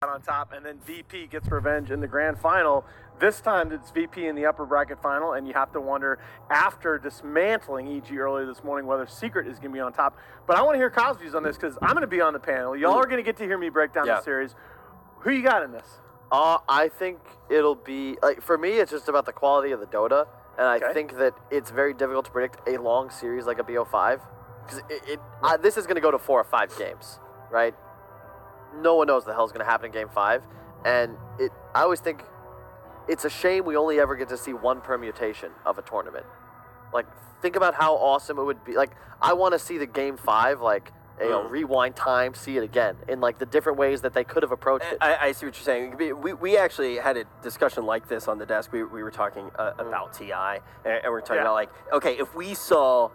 out on top, and then VP gets revenge in the grand final. This time it's VP in the upper bracket final, and you have to wonder, after dismantling EG earlier this morning, whether Secret is going to be on top. But I want to hear Kyle's views on this, because I'm going to be on the panel. Y'all are going to get to hear me break down the series. Who you got in this? I think it'll be, like, for me, it's just about the quality of the Dota, and I think that it's very difficult to predict a long series like a BO5, because this is going to go to 4 or 5 games, right? No one knows the hell's going to happen in Game 5, and I always think it's a shame we only ever get to see one permutation of a tournament. Like, think about how awesome it would be. Like, I want to see the Game 5, like, rewind time, see it again, in, like, the different ways that they could have approached it. I see what you're saying. We actually had a discussion like this on the desk. We were talking about TI, and we were talking about, like, okay, if we saw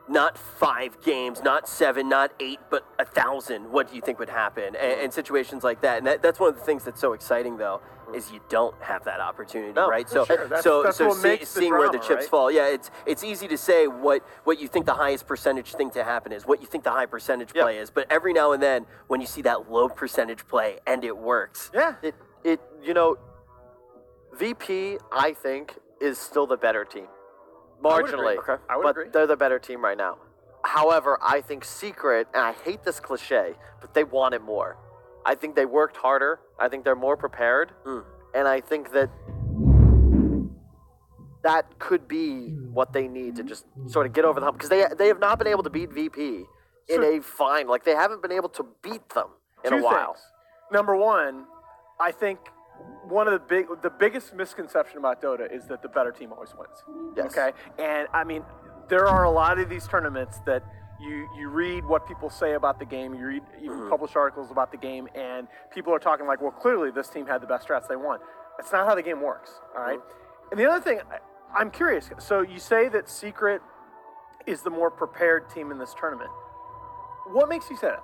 not 5 games, not 7, not 8, but 1,000, what do you think would happen? And situations like that. And that's one of the things that's so exciting, though, is you don't have that opportunity, right? So, that's seeing where the chips fall. Yeah, it's easy to say what you think the highest percentage thing to happen is, what you think the high percentage play is. But every now and then, when you see that low percentage play and it works, VP, I think, is still the better team. Marginally, I would agree. They're the better team right now. However, I think Secret, and I hate this cliche, but they want it more. I think they worked harder. I think they're more prepared. And I think that could be what they need to just sort of get over the hump. Because they have not been able to beat VP in a fine. Like, they haven't been able to beat them in a while. Things. Number one, I think one of the biggest misconception about Dota is that the better team always wins. Yes. Okay? And, I mean, there are a lot of these tournaments that you read what people say about the game, you read even published articles about the game, and people are talking like, well, clearly this team had the best strats, they won. That's not how the game works, all right? And the other thing, I'm curious, so you say that Secret is the more prepared team in this tournament. What makes you say that?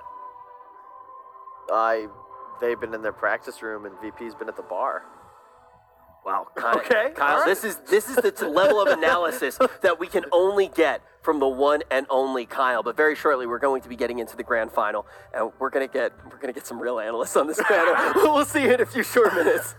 They've been in their practice room, and VP's been at the bar. Wow, Kyle, right. this is the level of analysis that we can only get from the one and only Kyle. But very shortly, we're going to be getting into the grand final, and we're gonna get some real analysts on this panel. We'll see you in a few short minutes.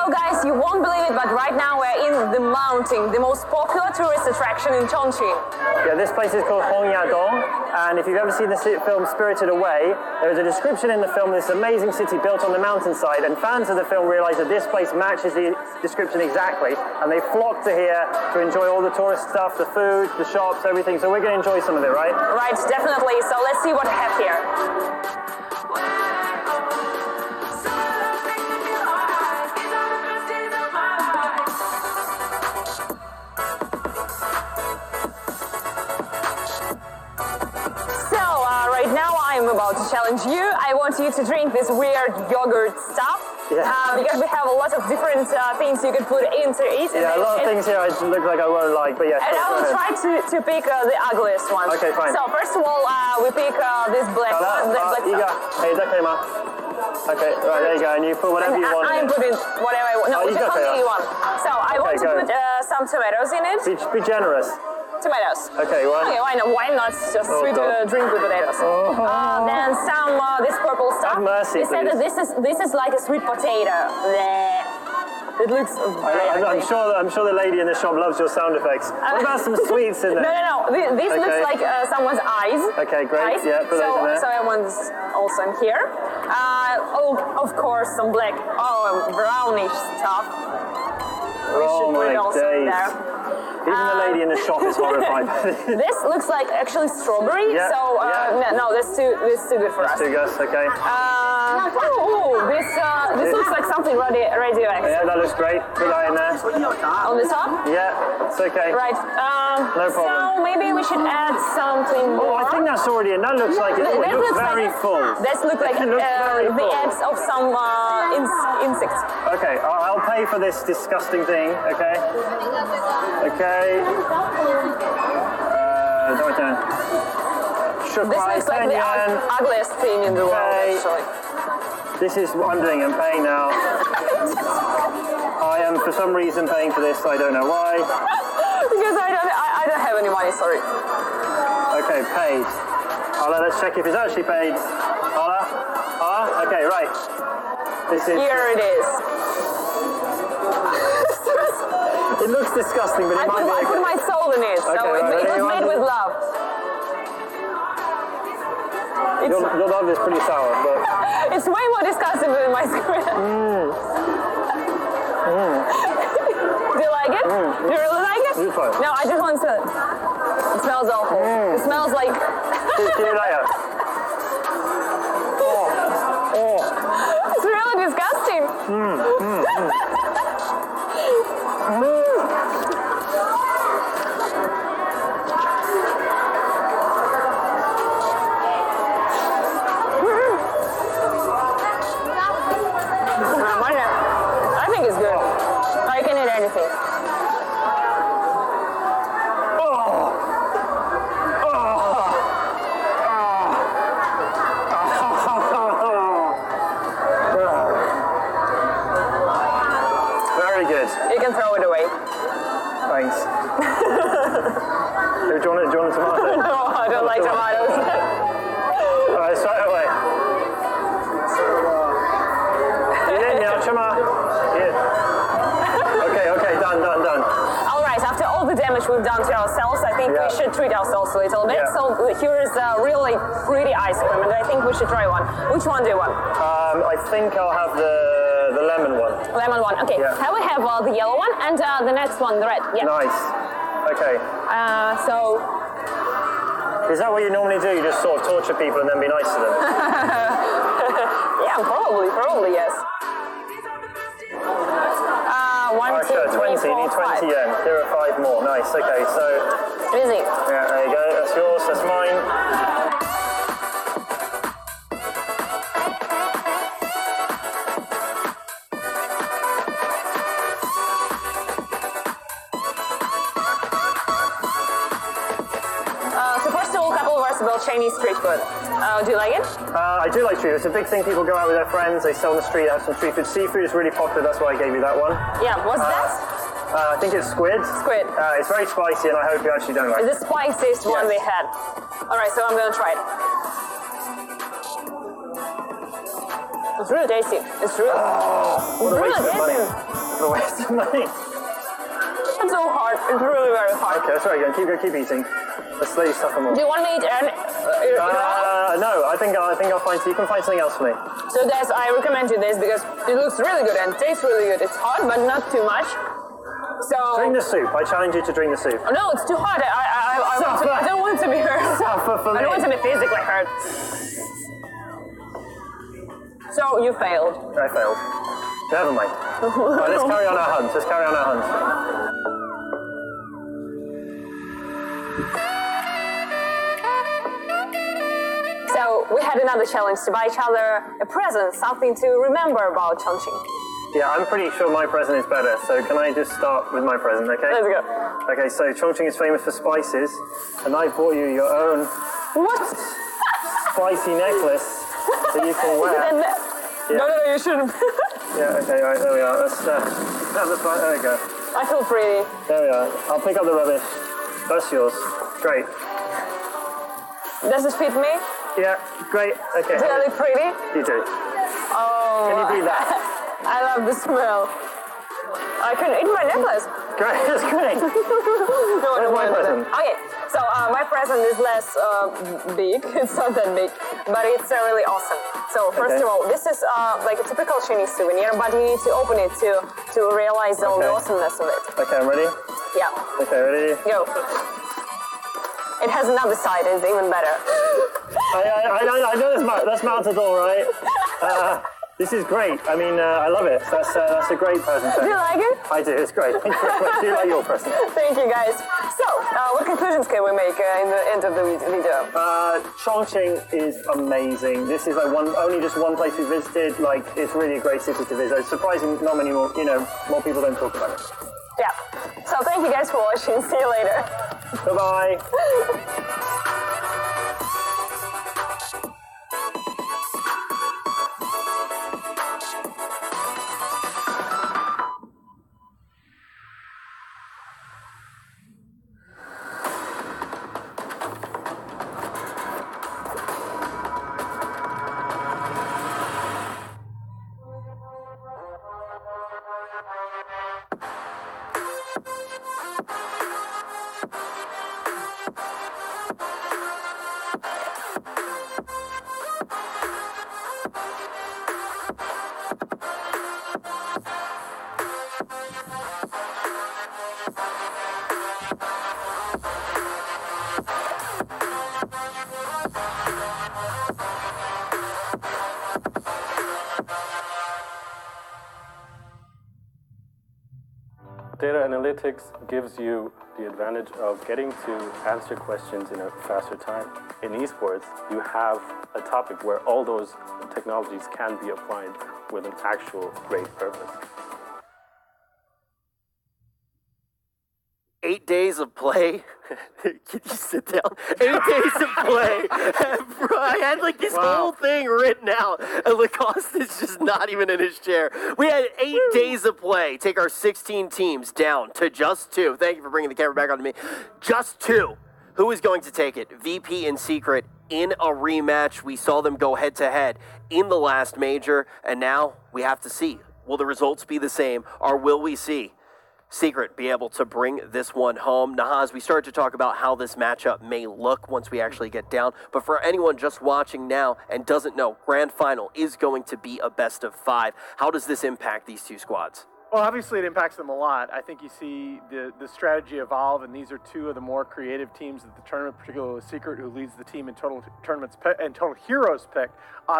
Guys, you won't believe it, but right now we're in the mountain, the most popular tourist attraction in Chongqing. Yeah, this place is called Chongqing, and if you've ever seen the film Spirited Away, there is a description in the film of this amazing city built on the mountainside, and fans of the film realize that this place matches the description exactly, and they flock to here to enjoy all the tourist stuff, the food, the shops, everything, so we're going to enjoy some of it, right? Right, definitely. So let's see what we have here. I'm about to challenge you. I want you to drink this weird yogurt stuff because we have a lot of different things you can put into it. Yeah, a lot of things here I look like I won't like, but yeah. And I will try to pick the ugliest one. Okay, fine. So first of all, we pick this black one. Hey, Okay, right, there you go. And you put whatever you want. I'm putting whatever I want. No, Oh, you just got only that. one. So I want to go. put some tomatoes in it. Be generous. Tomatoes. Okay, one. Okay, why not just sweet God. drink with potatoes? Then some this purple stuff. Have mercy, They said that this is like a sweet potato. Bleh. It looks very I'm ugly. sure the lady in the shop loves your sound effects. What about some sweets in there? No. This looks like someone's eyes. Okay, great. Eyes. Yeah, put those in there. So I want this also in here. Of course, some black, brownish stuff. We should put it also in there. Even the lady in the shop is horrified. This looks like actually strawberry. Yeah, So no, this too good for us. Two guys, okay. This looks like something radioactive. Yeah, that looks great. Put that in there. On the top. Yeah, it's okay. Right. No problem. So maybe we should add something more. Oh, I think that's already in. That looks like it looks very full. This looks like It looks very the full. eggs of some insects. Okay, I'll pay for this disgusting thing, okay? Okay. This looks like the ugliest thing in the world, Okay. actually. This is what I'm doing. I'm paying now. I am, for some reason, paying for this. I don't know why. Because I don't have any money, sorry. Okay, paid. Let's check if it's actually paid. Okay, right. This is. Here it is. It looks disgusting, but it might be I okay. put my soul in it, so Okay, it was made with love. Your love is pretty sour, but. It's way more disgusting than my squid. Do you like it? Do you really like it? It's fine. No, I just want to. It smells awful. It smells like. See you later. It's really disgusting. I think it's good. I can eat anything. Very good. You can throw it away. Thanks. Do you want a tomato? No, I don't like tomatoes. Alright, straight away. Okay, done. All right, after all the damage we've done to ourselves, I think we should treat ourselves a little bit. Yeah. So here is a really pretty ice cream, and I think we should try one. Which one do you want? I think I'll have the lemon one. Lemon one. Okay. Yeah. Here we have the yellow one, and the next one, the red. Yeah. Nice. Okay. So. Is that what you normally do? You just sort of torture people and then be nice to them? Yeah, probably yes. 1, 2, 3, 4, 20. You need 20 5. yen. There are 5 more. Nice. Okay, so. Easy. Yeah, there you go. That's yours. That's mine. So first of all, a couple of words about Chinese street food. Do you like it? I do like street food. It's a big thing. People go out with their friends. They sell on the street. Have some street food. Seafood is really popular. That's why I gave you that one. Yeah. What's that? I think it's squid. Squid. It's very spicy, and I hope you actually don't like it. It's the spiciest one they had. All right, so I'm gonna try it. It's really tasty. It's really, What a waste of money. tasty. What a waste of money. It's so hard. It's really very hard. Okay, that's right. Keep eating. Let's let you suffer more. Do you want me to eat it all? No, I think I'll find. You can find something else for me. So guys, I recommend you this because it looks really good and tastes really good. It's hot, but not too much. So Drink the soup. I challenge you to drink the soup. Oh, no, it's too hot. I don't want to be hurt. Suffer for me. I don't want to be physically hurt. So you failed. I failed. Never mind. Right, let's carry on our hunt. So we had another challenge to buy each other a present, something to remember about Chongqing. Yeah, I'm pretty sure my present is better. So can I just start with my present, okay? Let's go. Okay, so Chongqing is famous for spices, and I bought you your own What? spicy necklace that you can wear. Yeah. No, you shouldn't. Yeah, okay, right, there we are. Let's have the fun. There we go. I feel pretty. There we are. I'll pick up the rubbish. That's yours. Great. Does this fit me? Yeah, great. Okay. Do I look pretty? You do. Oh. Can you breathe that? I love the smell. I can eat my necklace. Great, that's great. No, Where's my present? Okay, so my present is less big. It's not that big, but it's really awesome. So first of all, this is like a typical Chinese souvenir, but you need to open it to realize all the awesomeness of it. Okay, I'm ready? Yeah. Okay, ready? Go. It has another side. It's even better. I know that's mounted all right. This is great. I mean, I love it. That's a great present. Do you like it? I do. It's great. Thank you very much. Do you like your present? Thank you, guys. So, what conclusions can we make in the end of the video? Chongqing is amazing. This is like only just one place we visited. Like, it's really a great city to visit. It's surprising not many more, more people don't talk about it. Yeah. So thank you guys for watching. See you later. Bye-bye. Data analytics gives you the advantage of getting to answer questions in a faster time. In esports, you have a topic where all those technologies can be applied with an actual great purpose. 8 days of play. Can you sit down? 8 days of play. Bro, I had like this whole thing written out, and Lacoste is just not even in his chair. We had 8 days of play. Take our 16 teams down to just 2. Thank you for bringing the camera back onto me. Just 2. Who is going to take it? VP and Secret in a rematch. We saw them go head to head in the last major, and now we have to see. Will the results be the same, or will we see Secret be able to bring this one home? Nahaz, we started to talk about how this matchup may look once we actually get down, but for anyone just watching now and doesn't know, Grand Final is going to be a best of 5. How does this impact these two squads? Well, obviously it impacts them a lot. I think you see the strategy evolve, and these are two of the more creative teams of the tournament, particularly Secret, who leads the team in total tournaments and total heroes pick.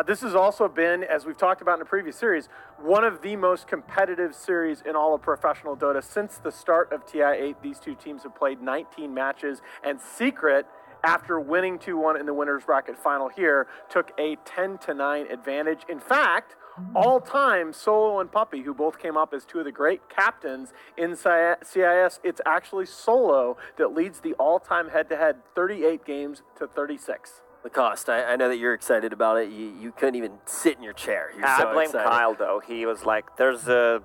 This has also been, as we've talked about in the previous series, one of the most competitive series in all of professional Dota. Since the start of TI8, these two teams have played 19 matches, and Secret, after winning 2-1 in the winner's bracket final here, took a 10-9 advantage. In fact, all-time, Solo and Puppy, who both came up as two of the great captains in CIS, it's actually Solo that leads the all-time head-to-head 38 games to 36. Lacoste, I know that you're excited about it. You couldn't even sit in your chair. You're so I blame excited. Kyle, though. He was like, there's a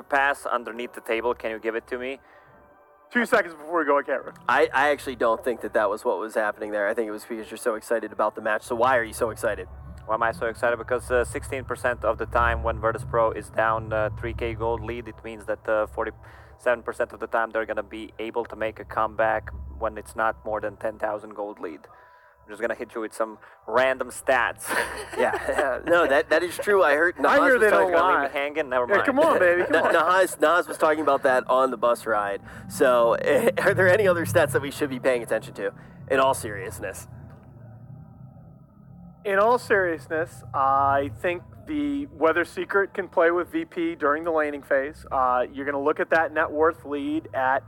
pass underneath the table. Can you give it to me? 2 seconds before we go on camera. I actually don't think that was what was happening there. I think it was because you're so excited about the match. So why are you so excited? Why am I so excited? Because 16% of the time when Virtus.pro is down 3K gold lead, it means that 47% of the time they're going to be able to make a comeback when it's not more than 10,000 gold lead. I'm just going to hit you with some random stats. Yeah, no, that is true. I heard Nahaz I hear was they talking don't about lie. Hanging, never Yeah, mind. come on, baby. Come on. Nahaz was talking about that on the bus ride. So are there any other stats that we should be paying attention to in all seriousness? In all seriousness, I think whether Secret can play with VP during the laning phase, you're going to look at that net worth lead at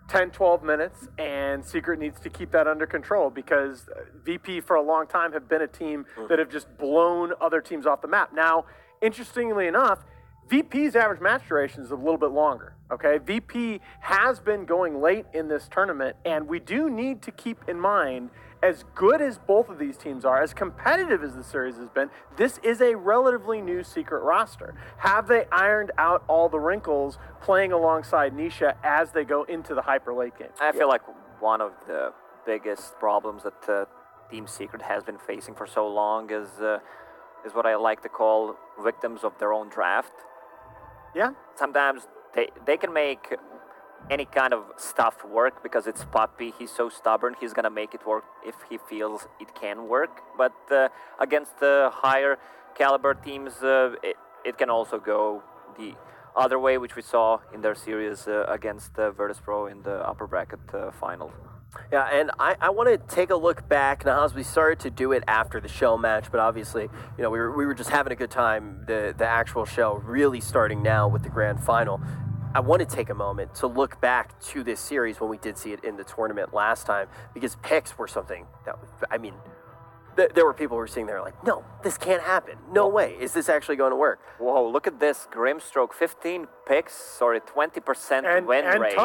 10, 12 minutes, and Secret needs to keep that under control because VP for a long time have been a team that have just blown other teams off the map. Now, interestingly enough, VP's average match duration is a little bit longer, okay? VP has been going late in this tournament, and we do need to keep in mind as good as both of these teams are, as competitive as the series has been, this is a relatively new Secret roster. Have they ironed out all the wrinkles playing alongside Nisha as they go into the hyper late game? I feel like one of the biggest problems that Team Secret has been facing for so long is what I like to call victims of their own draft. Yeah. Sometimes they can make any kind of stuff work because it's Puppy. He's so stubborn. He's gonna make it work if he feels it can work. But against the higher caliber teams, it can also go the other way, which we saw in their series against Virtus.pro in the upper bracket final. Yeah, and I want to take a look back now as we started to do it after the show match, but obviously, we were just having a good time. The actual show really starting now with the grand final. I want to take a moment to look back to this series when we did see it in the tournament last time, because picks were something that, there were people who were sitting there like, no, this can't happen. No way. Is this actually going to work? Whoa, look at this. Grimstroke, 15 picks, 20% win rate.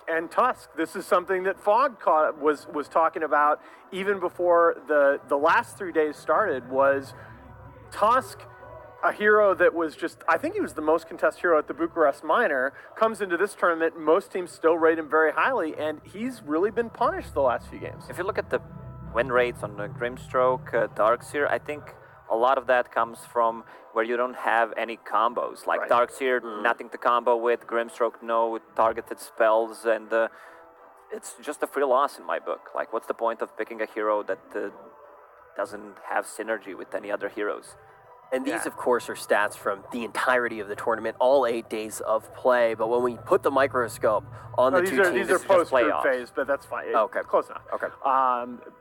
And Tusk. This is something that Fogg was talking about even before the last 3 days started, was Tusk, a hero that was just, I think he was the most contested hero at the Bucharest Minor, comes into this tournament. Most teams still rate him very highly, and he's really been punished the last few games. If you look at the win rates on the Grimstroke, Darkseer, I think a lot of that comes from where you don't have any combos. Like Darkseer, nothing to combo with, Grimstroke, no targeted spells, and it's just a free loss in my book. Like, what's the point of picking a hero that doesn't have synergy with any other heroes? And these, of course, are stats from the entirety of the tournament, all 8 days of play. But when we put the microscope on the two teams, these are post-group phase, but that's fine. Okay, close enough. Okay.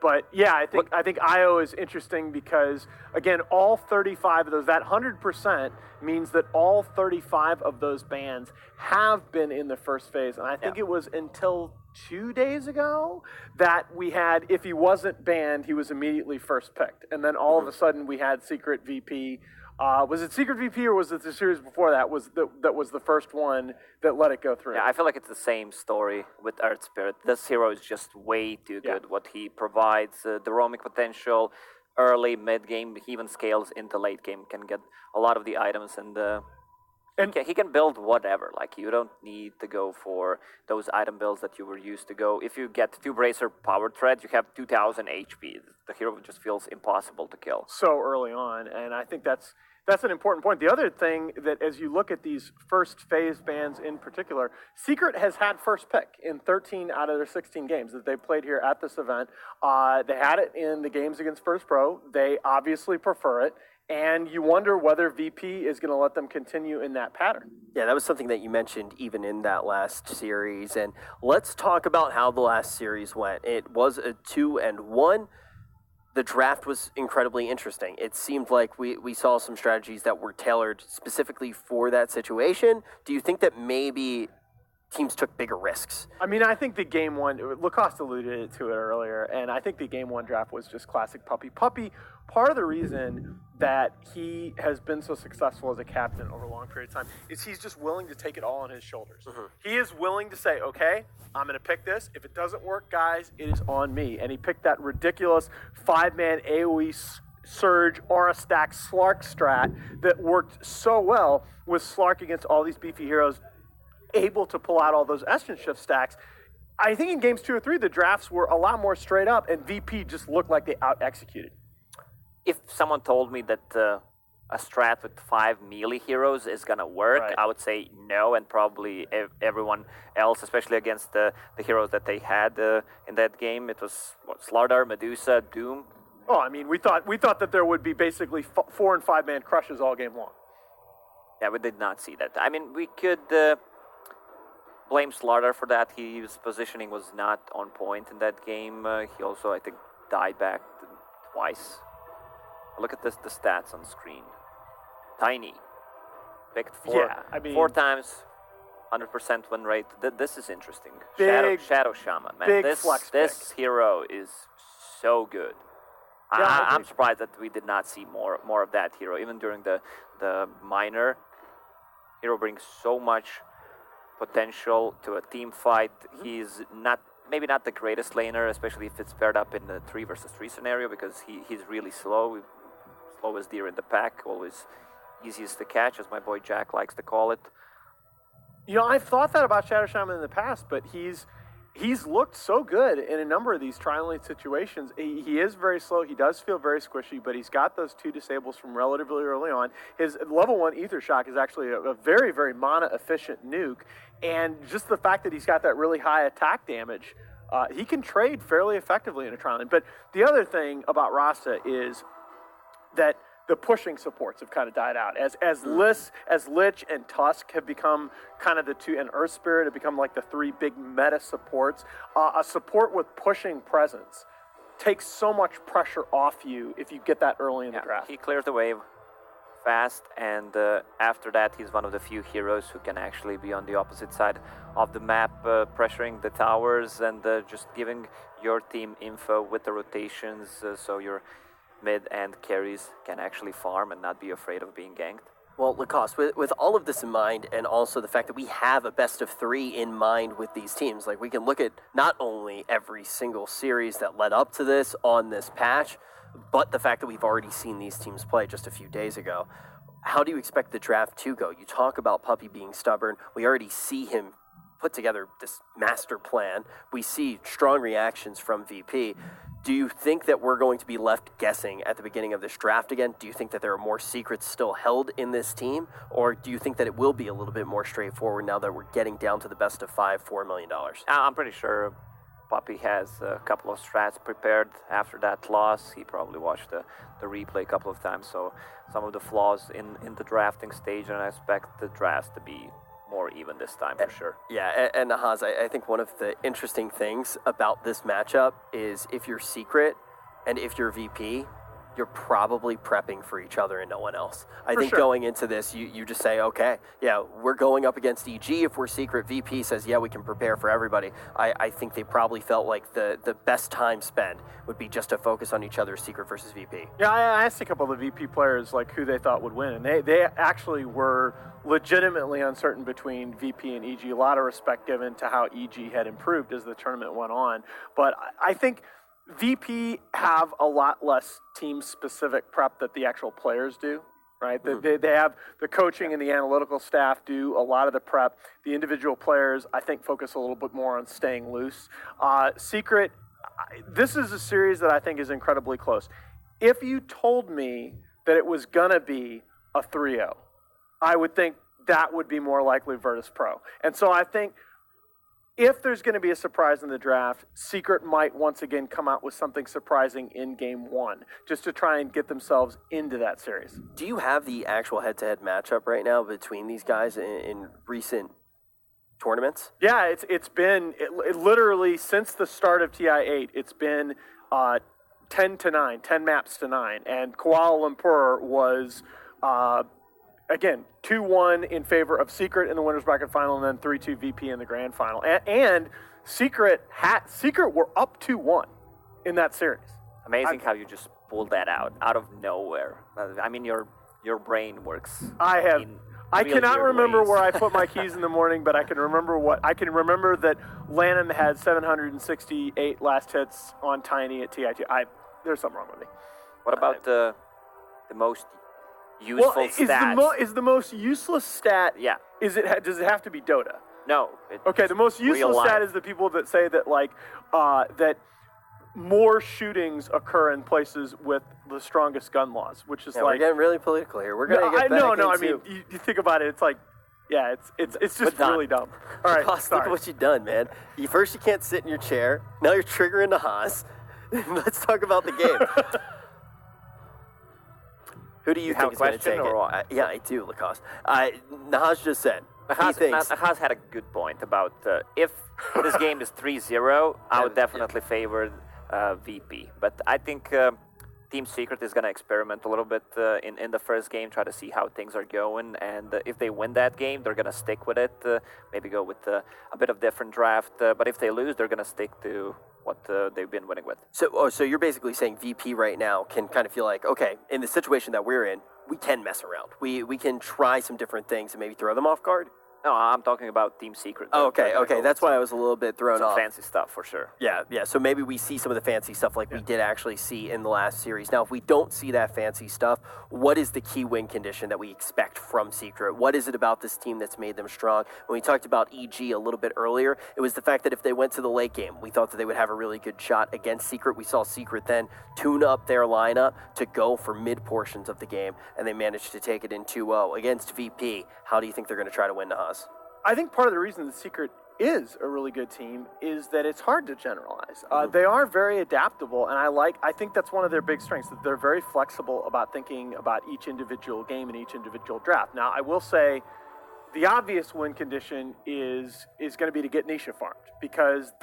But yeah, I think IO is interesting because, again, all 35 of those, that 100% means that all 35 of those bans have been in the first phase, and I think it was until 2 days ago that we had, if he wasn't banned, he was immediately first picked. And then all of a sudden we had Secret VP. Was it Secret VP or was it the series before that? That was the first one that let it go through? Yeah, I feel like it's the same story with Earth Spirit. This hero is just way too good. What he provides, the roaming potential, early, mid-game, he even scales into late game, can get a lot of the items, and he can build whatever. Like, you don't need to go for those item builds that you were used to go. If you get 2 Bracer Power Thread, you have 2,000 HP. The hero just feels impossible to kill. So early on, and I think that's an important point. The other thing that, as you look at these first phase bans in particular, Secret has had first pick in 13 out of their 16 games that they played here at this event. They had it in the games against Virtus.pro. They obviously prefer it. And you wonder whether VP is going to let them continue in that pattern. Yeah, that was something that you mentioned even in that last series. And let's talk about how the last series went. It was a 2-1. The draft was incredibly interesting. It seemed like we saw some strategies that were tailored specifically for that situation. Do you think that maybe teams took bigger risks? I mean, I think the game one, Lacoste alluded to it earlier, and I think the game one draft was just classic Puppy. Puppy, part of the reason that he has been so successful as a captain over a long period of time is he's just willing to take it all on his shoulders. He is willing to say, okay, I'm going to pick this. If it doesn't work, guys, it is on me. And he picked that ridiculous 5-man AoE Surge Aura Stack Slark strat that worked so well with Slark against all these beefy heroes, able to pull out all those Estin Shift stacks. I think in games 2 or 3, the drafts were a lot more straight up, and VP just looked like they out-executed. If someone told me that a strat with 5 melee heroes is going to work, I would say no, and probably everyone else, especially against the heroes that they had in that game. It was Slardar, Medusa, Doom. Oh, I mean, we thought that there would be basically 4 and 5-man crushes all game long. Yeah, we did not see that. I mean, we could blame Slardar for that. His positioning was not on point in that game. He also, I think, died back twice. Look at the stats on screen. Tiny. Picked 4 times, 100% win rate. This is interesting. Shadow Shaman, man. This hero is so good. Yeah, I'm surprised that we did not see more of that hero. Even during the minor, hero brings so much potential to a team fight. He's not maybe not the greatest laner, especially if it's paired up in the 3 versus 3 scenario, because he's really slow. Slowest deer in the pack, always easiest to catch, as my boy Jack likes to call it. You know, I've thought that about Shadow Shaman in the past, but he's looked so good in a number of these trial lane situations. He is very slow. He does feel very squishy, but he's got those 2 disables from relatively early on. His level 1 Ether Shock is actually a very, very mana-efficient nuke, and just the fact that he's got that really high attack damage, he can trade fairly effectively in a trial lane. But the other thing about Rasta is that the pushing supports have kind of died out. As Lich and Tusk have become kind of the 2, and Earth Spirit have become like the 3 big meta supports, a support with pushing presence takes so much pressure off you if you get that early in the draft. He clears the wave fast, and after that he's one of the few heroes who can actually be on the opposite side of the map, pressuring the towers and just giving your team info with the rotations, so your mid and carries can actually farm and not be afraid of being ganked. Well, Lacoste, with all of this in mind, and also the fact that we have a best of 3 in mind with these teams, like we can look at not only every single series that led up to this on this patch, but the fact that we've already seen these teams play just a few days ago. How do you expect the draft to go? You talk about Puppey being stubborn. We already see him put together this master plan. We see strong reactions from VP. Do you think that we're going to be left guessing at the beginning of this draft again? Do you think that there are more secrets still held in this team? Or do you think that it will be a little bit more straightforward now that we're getting down to the best of 5, $4 million? I'm pretty sure Puppey has a couple of strats prepared after that loss. He probably watched the replay a couple of times, so some of the flaws in the drafting stage, and I expect the drafts to be more even this time for sure. Yeah, and Nahaz, I think one of the interesting things about this matchup is if you're Secret and if you're VP, you're probably prepping for each other and no one else. I think going into this, you just say, okay, yeah, we're going up against EG. If we're Secret, VP says, yeah, we can prepare for everybody. I think they probably felt like the best time spent would be just to focus on each other, Secret versus VP. Yeah, I asked a couple of the VP players like who they thought would win, and they actually were legitimately uncertain between VP and EG. A lot of respect given to how EG had improved as the tournament went on. But I think VP have a lot less team-specific prep that the actual players do, right? Mm-hmm. They have the coaching and the analytical staff do a lot of the prep. The individual players, I think, focus a little bit more on staying loose. Secret, this is a series that I think is incredibly close. If you told me that it was going to be a 3-0, I would think that would be more likely Virtus Pro. And so I think if there's going to be a surprise in the draft, Secret might once again come out with something surprising in Game 1, just to try and get themselves into that series. Do you have the actual head-to-head matchup right now between these guys in recent tournaments? Yeah, it's been literally since the start of TI8, it's been 10-9, 10 maps to 9, and Kuala Lumpur was again, 2-1 in favor of Secret in the winners bracket final, and then 3-2 VP in the grand final. And Secret were up 2-1 in that series. Amazing how you just pulled that out of nowhere. I mean, your brain works. I cannot remember where I put my keys in the morning, but I can remember that Lanham had 768 last hits on Tiny at TI2. There's something wrong with me. What about the most useful stats? Is the most useless stat? Yeah. Does it have to be Dota? No. Okay. The most useless stat is the people that say that that more shootings occur in places with the strongest gun laws, which is we're getting really political here. We're gonna get back I mean, you think about it, it's like, yeah, it's just really dumb. All right, look at what you've done, man. First you can't sit in your chair. Now you're triggering the Haas. Let's talk about the game. Who do you think is going to take it? Yeah, I do, Lacoste. Nahaz just said. Nahaz had a good point about if this game is 3-0, I would definitely favor VP. But I think Team Secret is going to experiment a little bit in the first game, try to see how things are going. And if they win that game, they're going to stick with it, maybe go with a bit of different draft. But if they lose, they're going to stick to what they've been winning with. So you're basically saying VP right now can kind of feel like, okay, in the situation that we're in, we can mess around. We can try some different things and maybe throw them off guard? No, I'm talking about Team Secret. Oh, okay. That's why I was a little bit thrown Some off. fancy stuff for sure. Yeah. So maybe we see some of the fancy stuff like we did actually see in the last series. Now, if we don't see that fancy stuff, what is the key win condition that we expect from Secret? What is it about this team that's made them strong? When we talked about EG a little bit earlier, it was the fact that if they went to the late game, we thought that they would have a really good shot against Secret. We saw Secret then tune up their lineup to go for mid portions of the game, and they managed to take it in 2-0 against VP. How do you think they're going to try to win the Haas? I think part of the reason the Secret is a really good team is that it's hard to generalize. They are very adaptable, and I think that's one of their big strengths, that they're very flexible about thinking about each individual game and each individual draft. Now, I will say the obvious win condition is going to be to get Nisha farmed, because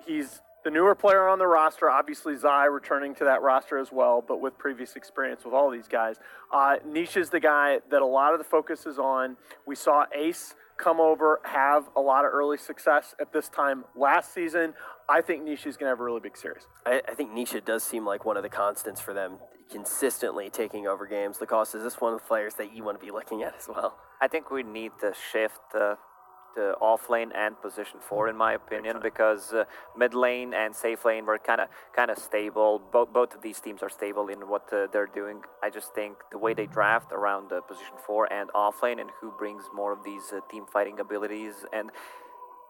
he's the newer player on the roster. Obviously, Zai returning to that roster as well, but with previous experience with all these guys. Nisha's the guy that a lot of the focus is on. We saw Ace come over, have a lot of early success at this time last season. I think Nisha's going to have a really big series. I think Nisha does seem like one of the constants for them, consistently taking over games. Lacoste, is this one of the players that you want to be looking at as well? I think we need to shift the off lane and position 4, in my opinion, because mid lane and safe lane were kind of stable. Both of these teams are stable in what they're doing. I just think the way they draft around position 4 and off lane, and who brings more of these team fighting abilities, and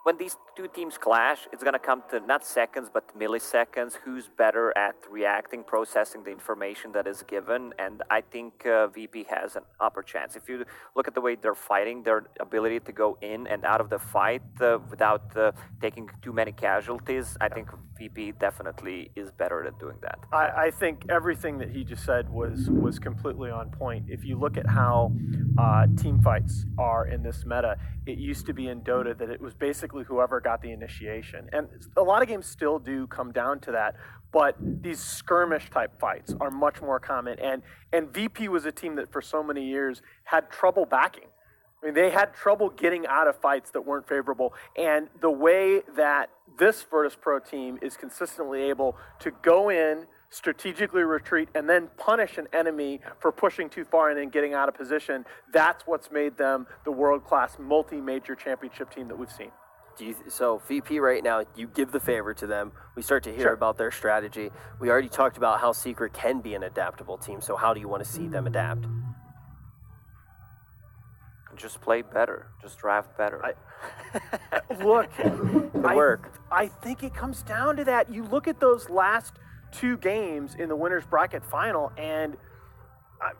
when these two teams clash, it's going to come to not seconds, but milliseconds. Who's better at reacting, processing the information that is given? And I think VP has an upper chance. If you look at the way they're fighting, their ability to go in and out of the fight without taking too many casualties, I think VP definitely is better at doing that. I think everything that he just said was completely on point. If you look at how team fights are in this meta, it used to be in Dota that it was basically whoever got the initiation. And a lot of games still do come down to that, but these skirmish type fights are much more common. And VP was a team that for so many years had trouble backing. I mean, they had trouble getting out of fights that weren't favorable. And the way that this Virtus Pro team is consistently able to go in, strategically retreat, and then punish an enemy for pushing too far and then getting out of position, that's what's made them the world-class multi-major championship team that we've seen. So VP right now, you give the favor to them. We start to hear about their strategy. We already talked about how Secret can be an adaptable team. So how do you want to see them adapt? Just play better. Just draft better. Look, work. I think it comes down to that. You look at those last 2 games in the winner's bracket final, and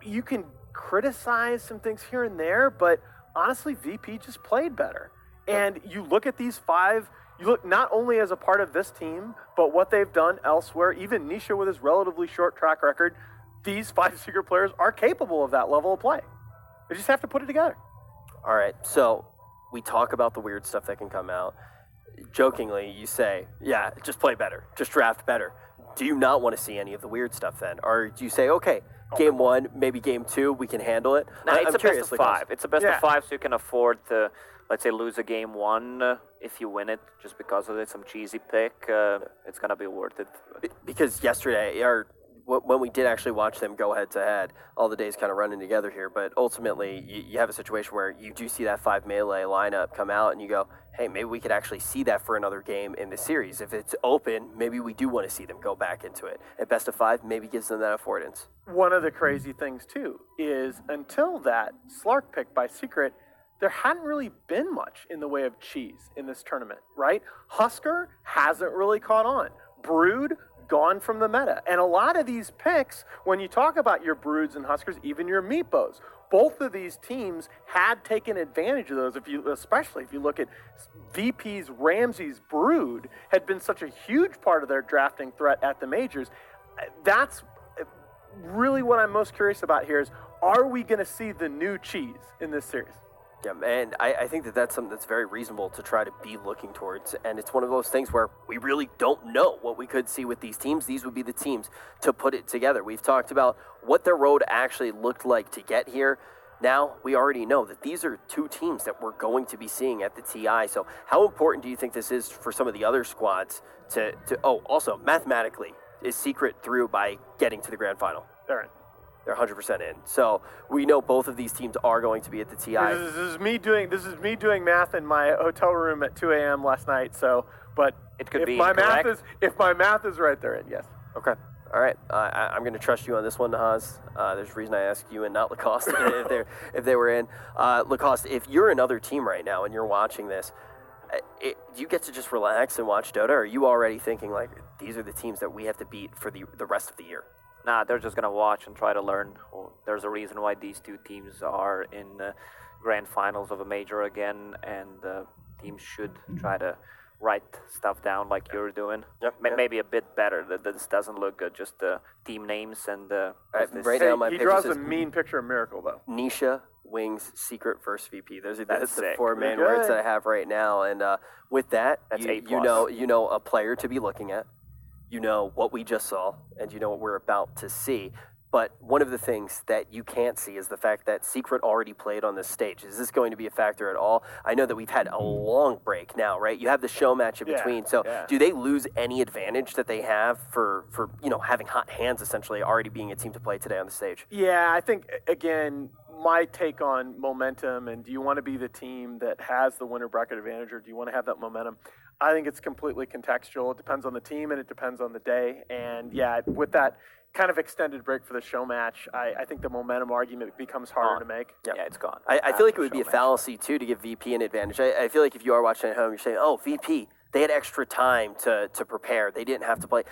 you can criticize some things here and there, but honestly, VP just played better. And you look at these 5, you look not only as a part of this team, but what they've done elsewhere. Even Nisha with his relatively short track record, these 5 Secret players are capable of that level of play. They just have to put it together. All right, so we talk about the weird stuff that can come out. Jokingly, you say, yeah, just play better, just draft better. Do you not want to see any of the weird stuff then? Or do you say, okay, game 1, maybe game 2, we can handle it? No, it's a best of 5. It's a best of 5, so you can afford to, let's say, lose a game 1 if you win it just because of it, some cheesy pick. It's going to be worth it. Because yesterday, or when we did actually watch them go head-to-head, all the days kind of running together here, but ultimately you have a situation where you do see that 5 melee lineup come out and you go, hey, maybe we could actually see that for another game in the series. If it's open, maybe we do want to see them go back into it. At best of 5, maybe gives them that affordance. One of the crazy things, too, is until that Slark pick by Secret, there hadn't really been much in the way of cheese in this tournament, right? Husker hasn't really caught on. Brood, gone from the meta. And a lot of these picks, when you talk about your Broods and Huskers, even your Meepos, both of these teams had taken advantage of those. Especially if you look at VP's Ramsey's Brood, had been such a huge part of their drafting threat at the majors. That's really what I'm most curious about here is, are we going to see the new cheese in this series? Yeah, and I think that that's something that's very reasonable to try to be looking towards. And it's one of those things where we really don't know what we could see with these teams. These would be the teams to put it together. We've talked about what their road actually looked like to get here. Now we already know that these are 2 teams that we're going to be seeing at the TI. So how important do you think this is for some of the other squads to also mathematically, is Secret through by getting to the grand final? Aaron. They're 100% in. So we know both of these teams are going to be at the TI. This is me doing math in my hotel room at 2 a.m. last night. So, but It could if be my incorrect. if my math is right, they're in. Yes. Okay. All right. I'm going to trust you on this one, Nahaz. There's a reason I asked you and not Lacoste if they were in. Lacoste, if you're another team right now and you're watching this, do you get to just relax and watch Dota, or are you already thinking, like, these are the teams that we have to beat for the rest of the year? Nah, they're just gonna watch and try to learn. There's a reason why these two teams are in grand finals of a major again, and teams should try to write stuff down like you're doing. Yep. Maybe a bit better. This doesn't look good. Just team names and. Right now, my He picture draws says a mean picture of Miracle, though. Nisha, Wings, Secret versus VP. Those are That's the sick. four main Pretty words good. that I have right now. And with that, That's you A+. know a player to be looking at. You know what we just saw, and you know what we're about to see. But one of the things that you can't see is the fact that Secret already played on this stage. Is this going to be a factor at all? I know that we've had a long break now, right? You have the show match in between. So do they lose any advantage that they have for having hot hands, essentially, already being a team to play today on the stage? Yeah, I think, again, my take on momentum, and do you want to be the team that has the winner bracket advantage, or do you want to have that momentum? I think it's completely contextual. It depends on the team, and it depends on the day. And, yeah, with that kind of extended break for the show match, I think the momentum argument becomes harder to make. Yeah, it's gone. I feel like it would be a fallacy, too, to give VP an advantage. I feel like if you are watching at home, you're saying, oh, VP, they had extra time to prepare. They didn't have to play.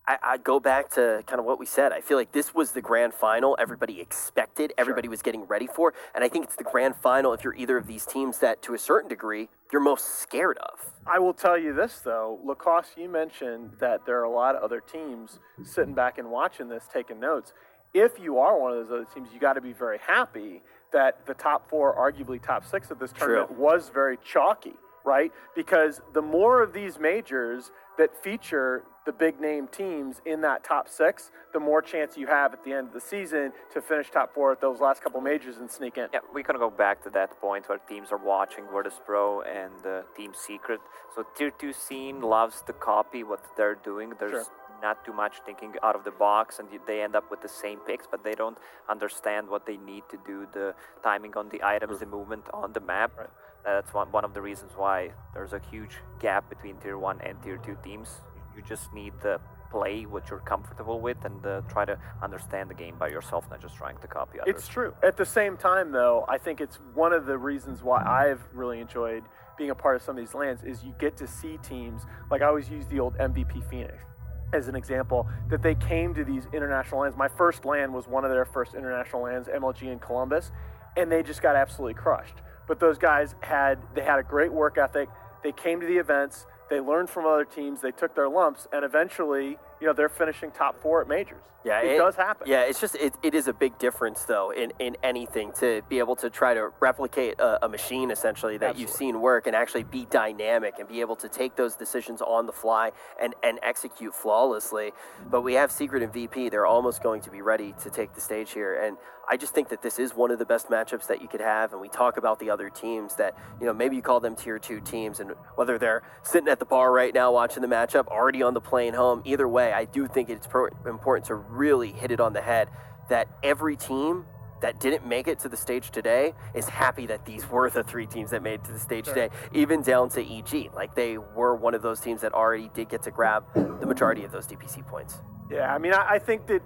I go back to kind of what we said. I feel like this was the grand final everybody expected, everybody was getting ready for, and I think it's the grand final if you're either of these teams that, to a certain degree, you're most scared of. I will tell you this, though. Lacoste, you mentioned that there are a lot of other teams sitting back and watching this, taking notes. If you are one of those other teams, you got to be very happy that the top four, arguably top six of this tournament was very chalky, right? Because the more of these majors that feature the big name teams in that top six, the more chance you have at the end of the season to finish top four at those last couple majors and sneak in. Yeah, we can go back to that point where teams are watching Virtus Pro and Team Secret. So Tier 2 scene loves to copy what they're doing. There's not too much thinking out of the box, and they end up with the same picks, but they don't understand what they need to do, the timing on the items, the movement on the map. Right. That's one of the reasons why there's a huge gap between Tier 1 and Tier 2 teams. You just need to play what you're comfortable with and try to understand the game by yourself, not just trying to copy others. It's true. At the same time, though, I think it's one of the reasons why I've really enjoyed being a part of some of these LANs is you get to see teams, like I always use the old MVP Phoenix as an example, that they came to these international LANs. My first LAN was one of their first international LANs, MLG in Columbus, and they just got absolutely crushed. But those guys had a great work ethic. They came to the events. They learned from other teams. They took their lumps, and eventually, they're finishing top four at majors. Yeah, it does happen. Yeah, it's just it is a big difference though in anything to be able to try to replicate a machine essentially that you've seen work and actually be dynamic and be able to take those decisions on the fly and execute flawlessly. But we have Secret and VP; they're almost going to be ready to take the stage here, and I just think that this is one of the best matchups that you could have. And we talk about the other teams that maybe you call them tier 2 teams, and whether they're sitting at the bar right now watching the matchup, already on the plane home, either way, I do think it's important to really hit it on the head that every team that didn't make it to the stage today is happy that these were the 3 teams that made it to the stage today, even down to EG. Like, they were one of those teams that already did get to grab the majority of those DPC points. Yeah, I mean, I think that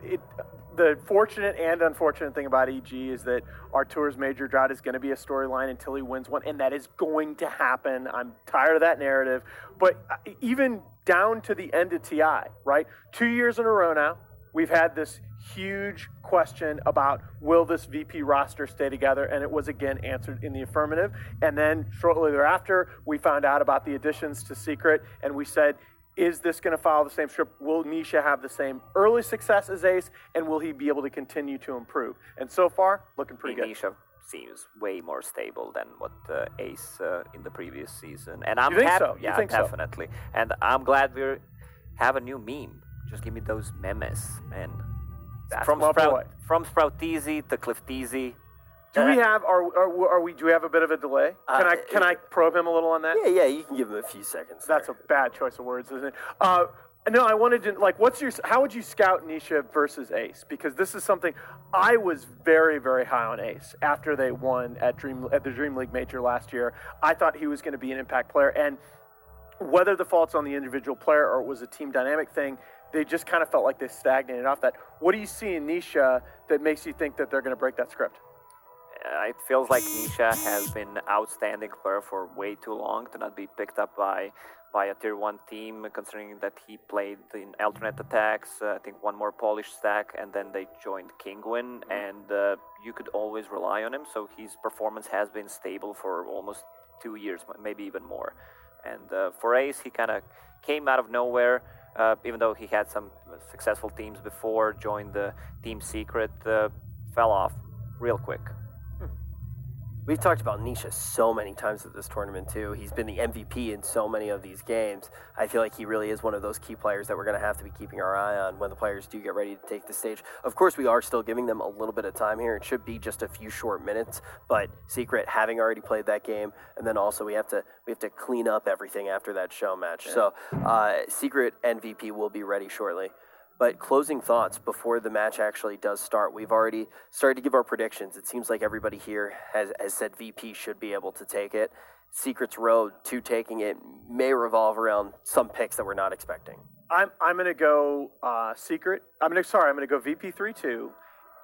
the fortunate and unfortunate thing about EG is that Artur's major drought is going to be a storyline until he wins one, and that is going to happen. I'm tired of that narrative. But even down to the end of TI, right? 2 years in a row now, we've had this huge question about will this VP roster stay together, and it was again answered in the affirmative. And then shortly thereafter, we found out about the additions to Secret, and we said, is this going to follow the same script? Will Nisha have the same early success as Ace, and will he be able to continue to improve? And so far, looking pretty good. Nisha seems way more stable than what Ace in the previous season. And I'm You think happy. so? You Yeah, think so? definitely. And I'm glad we have a new meme. Just give me those memes, man. From my boy. Sproutizi to Cliftizi. Do we have? Do we have a bit of a delay? Can I probe him a little on that? Yeah, you can give him a few seconds. That's a bad choice of words, isn't it? No, I wanted to, like, how would you scout Nisha versus Ace? Because this is something I was very, very high on Ace after they won at the Dream League Major last year. I thought he was going to be an impact player, and whether the fault's on the individual player or it was a team dynamic thing, they just kind of felt like they stagnated off that. What do you see in Nisha that makes you think that they're going to break that script? It feels like Nisha has been an outstanding player for way too long to not be picked up by a tier 1 team, considering that he played in alternate attacks, I think one more Polish stack, and then they joined Kingwin, and you could always rely on him, so his performance has been stable for almost 2 years, maybe even more. And for Ace, he kind of came out of nowhere, even though he had some successful teams before, joined the Team Secret, fell off real quick. We've talked about Nisha so many times at this tournament, too. He's been the MVP in so many of these games. I feel like he really is one of those key players that we're going to have to be keeping our eye on when the players do get ready to take the stage. Of course, we are still giving them a little bit of time here. It should be just a few short minutes, but Secret having already played that game, and then also we have to clean up everything after that show match. Yeah. So Secret MVP will be ready shortly. But closing thoughts before the match actually does start. We've already started to give our predictions. It seems like everybody here has said VP should be able to take it. Secret's road to taking it may revolve around some picks that we're not expecting. I'm going to go Secret. I'm going to go VP 3-2,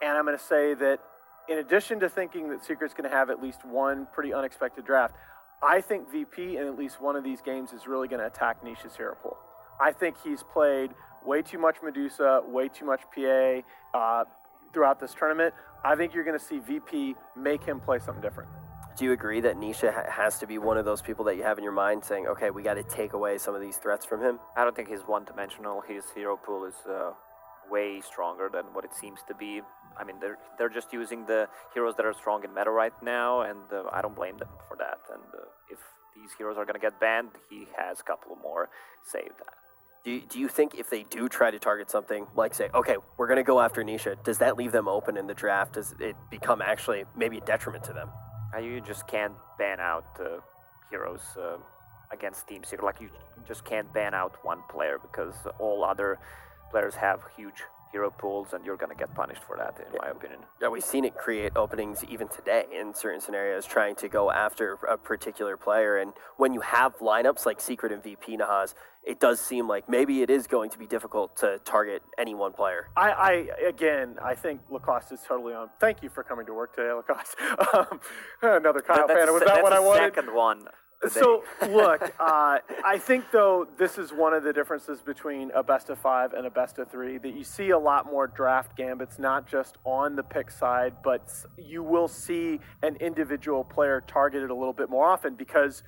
and I'm going to say that in addition to thinking that Secret's going to have at least one pretty unexpected draft, I think VP in at least one of these games is really going to attack Nisha's hero pool. I think he's played way too much Medusa, way too much PA throughout this tournament. I think you're going to see VP make him play something different. Do you agree that Nisha has to be one of those people that you have in your mind saying, okay, we got to take away some of these threats from him? I don't think he's one-dimensional. His hero pool is way stronger than what it seems to be. I mean, they're just using the heroes that are strong in meta right now, and I don't blame them for that. And if these heroes are going to get banned, he has a couple more saved. Do you think if they do try to target something, like say, okay, we're going to go after Nisha, does that leave them open in the draft? Does it become actually maybe a detriment to them? You just can't ban out heroes against Team Secret. Like, you just can't ban out one player because all other players have huge hero pools, and you're going to get punished for that, in my opinion. Yeah, we've seen it create openings even today in certain scenarios, trying to go after a particular player. And when you have lineups like Secret and VP, Nahaz, it does seem like maybe it is going to be difficult to target any one player. I think Lacoste is totally on. Thank you for coming to work today, Lacoste. Another Kyle fan. Was that what I wanted? Second one. So, look, I think, though, this is one of the differences between a best-of-5 and a best-of-3, that you see a lot more draft gambits, not just on the pick side, but you will see an individual player targeted a little bit more often because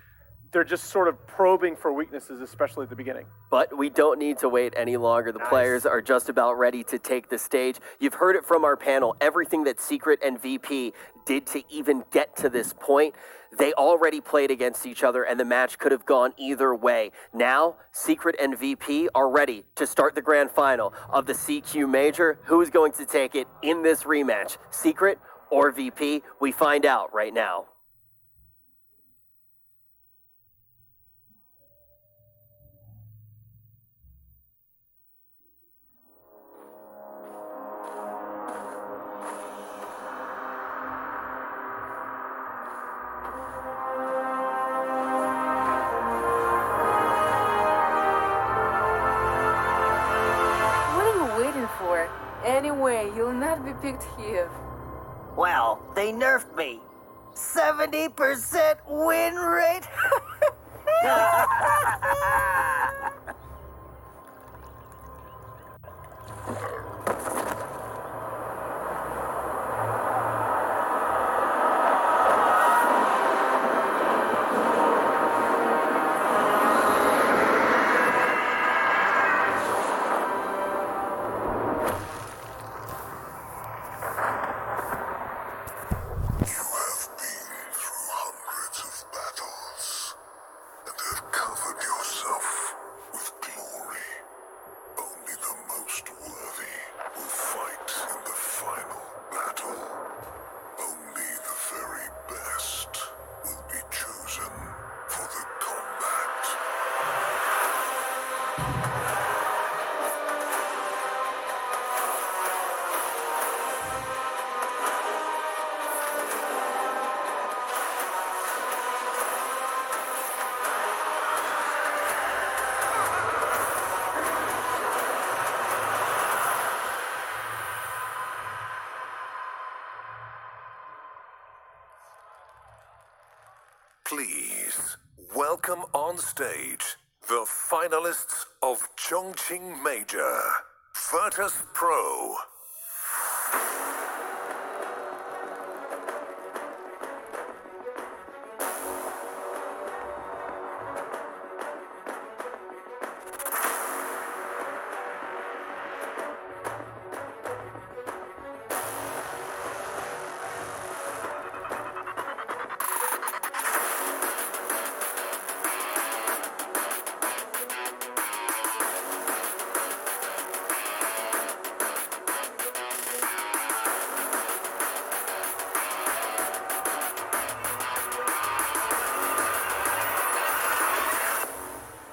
they're just sort of probing for weaknesses, especially at the beginning. But we don't need to wait any longer. The players are just about ready to take the stage. You've heard it from our panel. Everything that Secret and VP did to even get to this point, they already played against each other, and the match could have gone either way. Now, Secret and VP are ready to start the grand final of the CQ Major. Who is going to take it in this rematch? Secret or VP? We find out right now. Anyway, you'll not be picked here. Well, they nerfed me. 70% win rate? Please welcome on stage the finalists of Chongqing Major, Virtus Pro.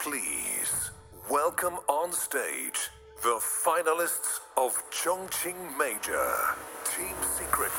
Please welcome on stage the finalists of Chongqing Major, Team Secret.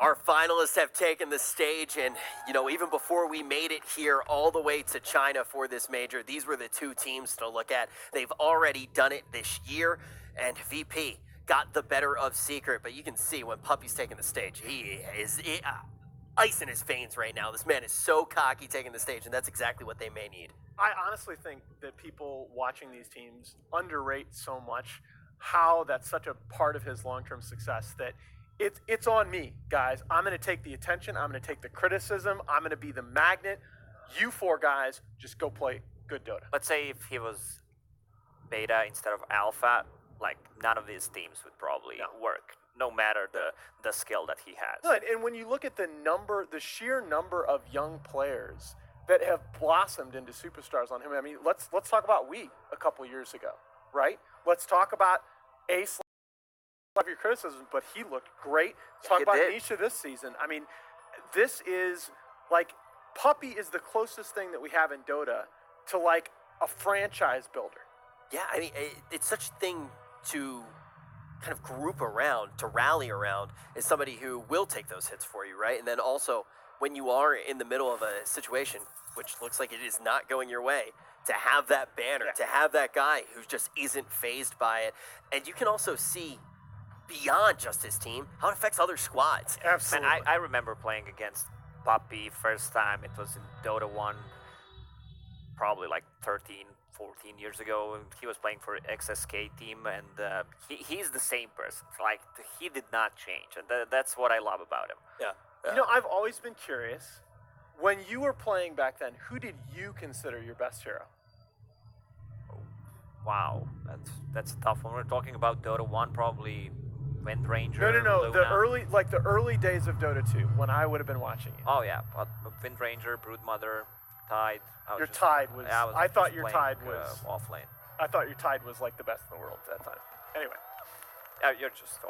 Our finalists have taken the stage, and, you know, even before we made it here all the way to China for this major, these were the two teams to look at. They've already done it this year, and VP got the better of Secret, but you can see when Puppy's taking the stage, he is ice in his veins right now. This man is so cocky taking the stage, and that's exactly what they may need. I honestly think that people watching these teams underrate so much how that's such a part of his long-term success that it's on me, guys. I'm going to take the attention. I'm going to take the criticism. I'm going to be the magnet. You four guys just go play good Dota. Let's say if he was beta instead of alpha, like none of his teams would probably work, no matter the skill that he has. Good. And when you look at the sheer number of young players that have blossomed into superstars on him, I mean, let's talk about Wii a couple years ago, right? Let's talk about Ace. Of your criticism, but he looked great. Talk about Nisha this season. I mean, this is like Puppy is the closest thing that we have in Dota to like a franchise builder. Yeah, I mean, it's such a thing to kind of group around, to rally around, is somebody who will take those hits for you, right? And then also, when you are in the middle of a situation, which looks like it is not going your way, to have that banner, to have that guy who just isn't fazed by it. And you can also see beyond just his team, how it affects other squads. Absolutely. And I remember playing against Puppy first time. It was in Dota 1, probably like 13, 14 years ago. He was playing for XSK team, and he's the same person. Like, he did not change, and that's what I love about him. Yeah. You know, I've always been curious. When you were playing back then, who did you consider your best hero? Wow, that's a tough one. We're talking about Dota 1, probably Wind Ranger. No. Luna. The early days of Dota 2, when I would have been watching it. Oh yeah, Wind Ranger, Broodmother, Tide. Your Tide was. I thought your Tide was off lane. I thought your Tide was like the best in the world at that time. Anyway. You're just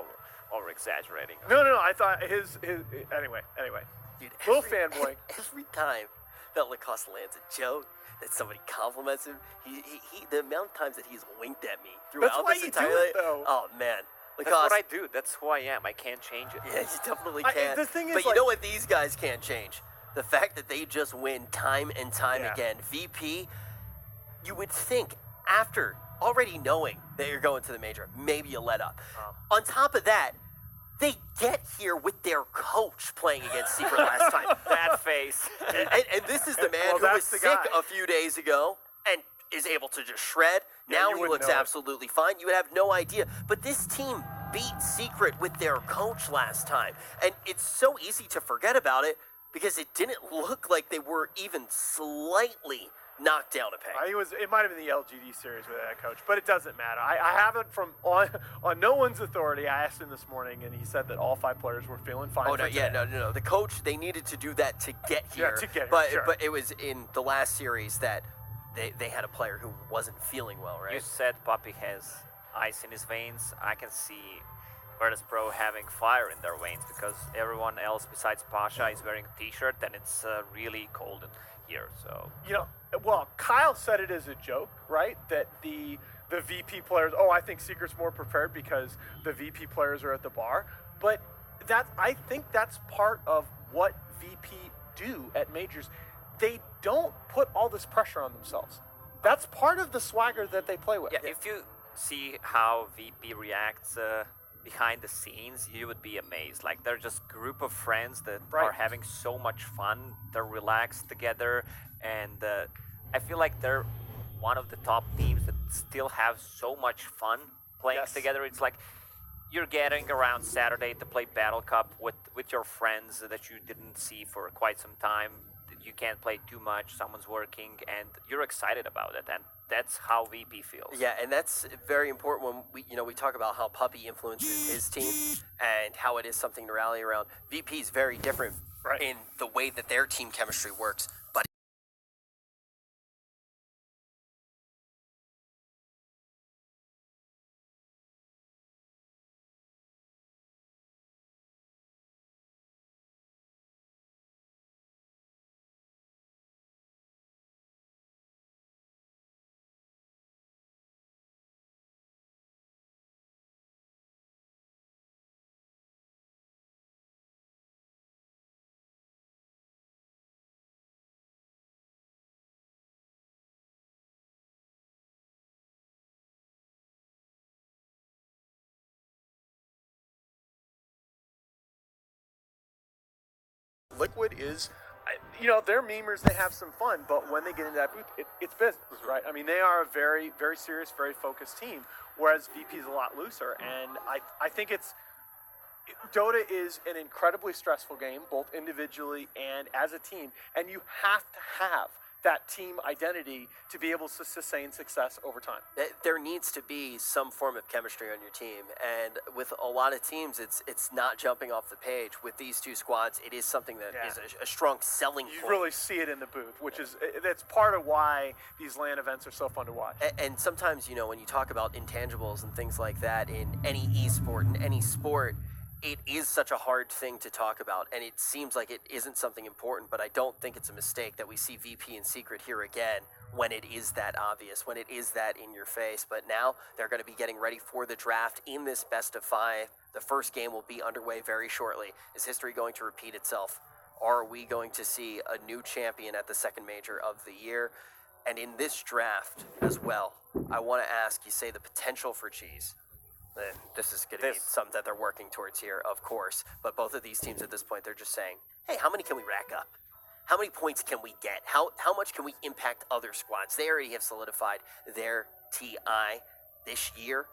over exaggerating. No. I thought his anyway. Dude, little fanboy. Every time that Lacoste lands a joke, that somebody compliments him, he the amount of times that he's winked at me throughout That's why this you entire do it, though. Oh man. That's what I do. That's who I am. I can't change it. Yeah, you definitely can. The thing is, but you know what these guys can't change? The fact that they just win time and time again. VP, you would think after already knowing that you're going to the major, maybe you let up. On top of that, they get here with their coach playing against Secret last time. That face. And this is the man who was sick a few days ago and is able to just shred. Now he looks absolutely fine. You would have no idea. But this team beat Secret with their coach last time. And it's so easy to forget about it because it didn't look like they were even slightly knocked down a peg. It might have been the LGD series with that coach, but it doesn't matter. I have it from on no one's authority. I asked him this morning, and he said that all 5 players were feeling fine. No. The coach, they needed to do that to get here. Yeah, to get here. But it was in the last series that they had a player who wasn't feeling well, right? You said Poppy has ice in his veins. I can see Virtus Pro having fire in their veins because everyone else besides Pasha is wearing a t-shirt and it's really cold in here. So well, Kyle said it as a joke, right? That the VP players. Oh, I think Secret's more prepared because the VP players are at the bar. But I think that's part of what VP do at majors. They don't put all this pressure on themselves. That's part of the swagger that they play with. Yeah, if you see how VP reacts behind the scenes, you would be amazed. Like, they're just a group of friends that are having so much fun. They're relaxed together, and I feel like they're one of the top teams that still have so much fun playing together. It's like you're getting around Saturday to play Battle Cup with your friends that you didn't see for quite some time. You can't play too much, someone's working, and you're excited about it, and that's how VP feels. Yeah, and that's very important when we talk about how Puppy influences his team and how it is something to rally around. VP is very different in the way that their team chemistry works, but Liquid is, they're memers, they have some fun, but when they get into that booth, it's business, right? I mean, they are a very, very serious, very focused team, whereas VP is a lot looser, and I think Dota is an incredibly stressful game, both individually and as a team, and you have to have that team identity to be able to sustain success over time. there needs to be some form of chemistry on your team, and with a lot of teams, it's not jumping off the page. With these two squads, it is something that is a strong selling point. You really see it in the booth, which is that's part of why these LAN events are so fun to watch. And sometimes, when you talk about intangibles and things like that in any esport, in any sport, it is such a hard thing to talk about, and it seems like it isn't something important, but I don't think it's a mistake that we see VP and Secret here again when it is that obvious, when it is that in your face. But now they're going to be getting ready for the draft in this best of 5. The first game will be underway very shortly. Is history going to repeat itself? Are we going to see a new champion at the second major of the year? And in this draft as well, I want to ask, you say the potential for Cheese. This is going to be something that they're working towards here, of course. But both of these teams at this point, they're just saying, hey, how many can we rack up? How many points can we get? How much can we impact other squads? They already have solidified their TI this year.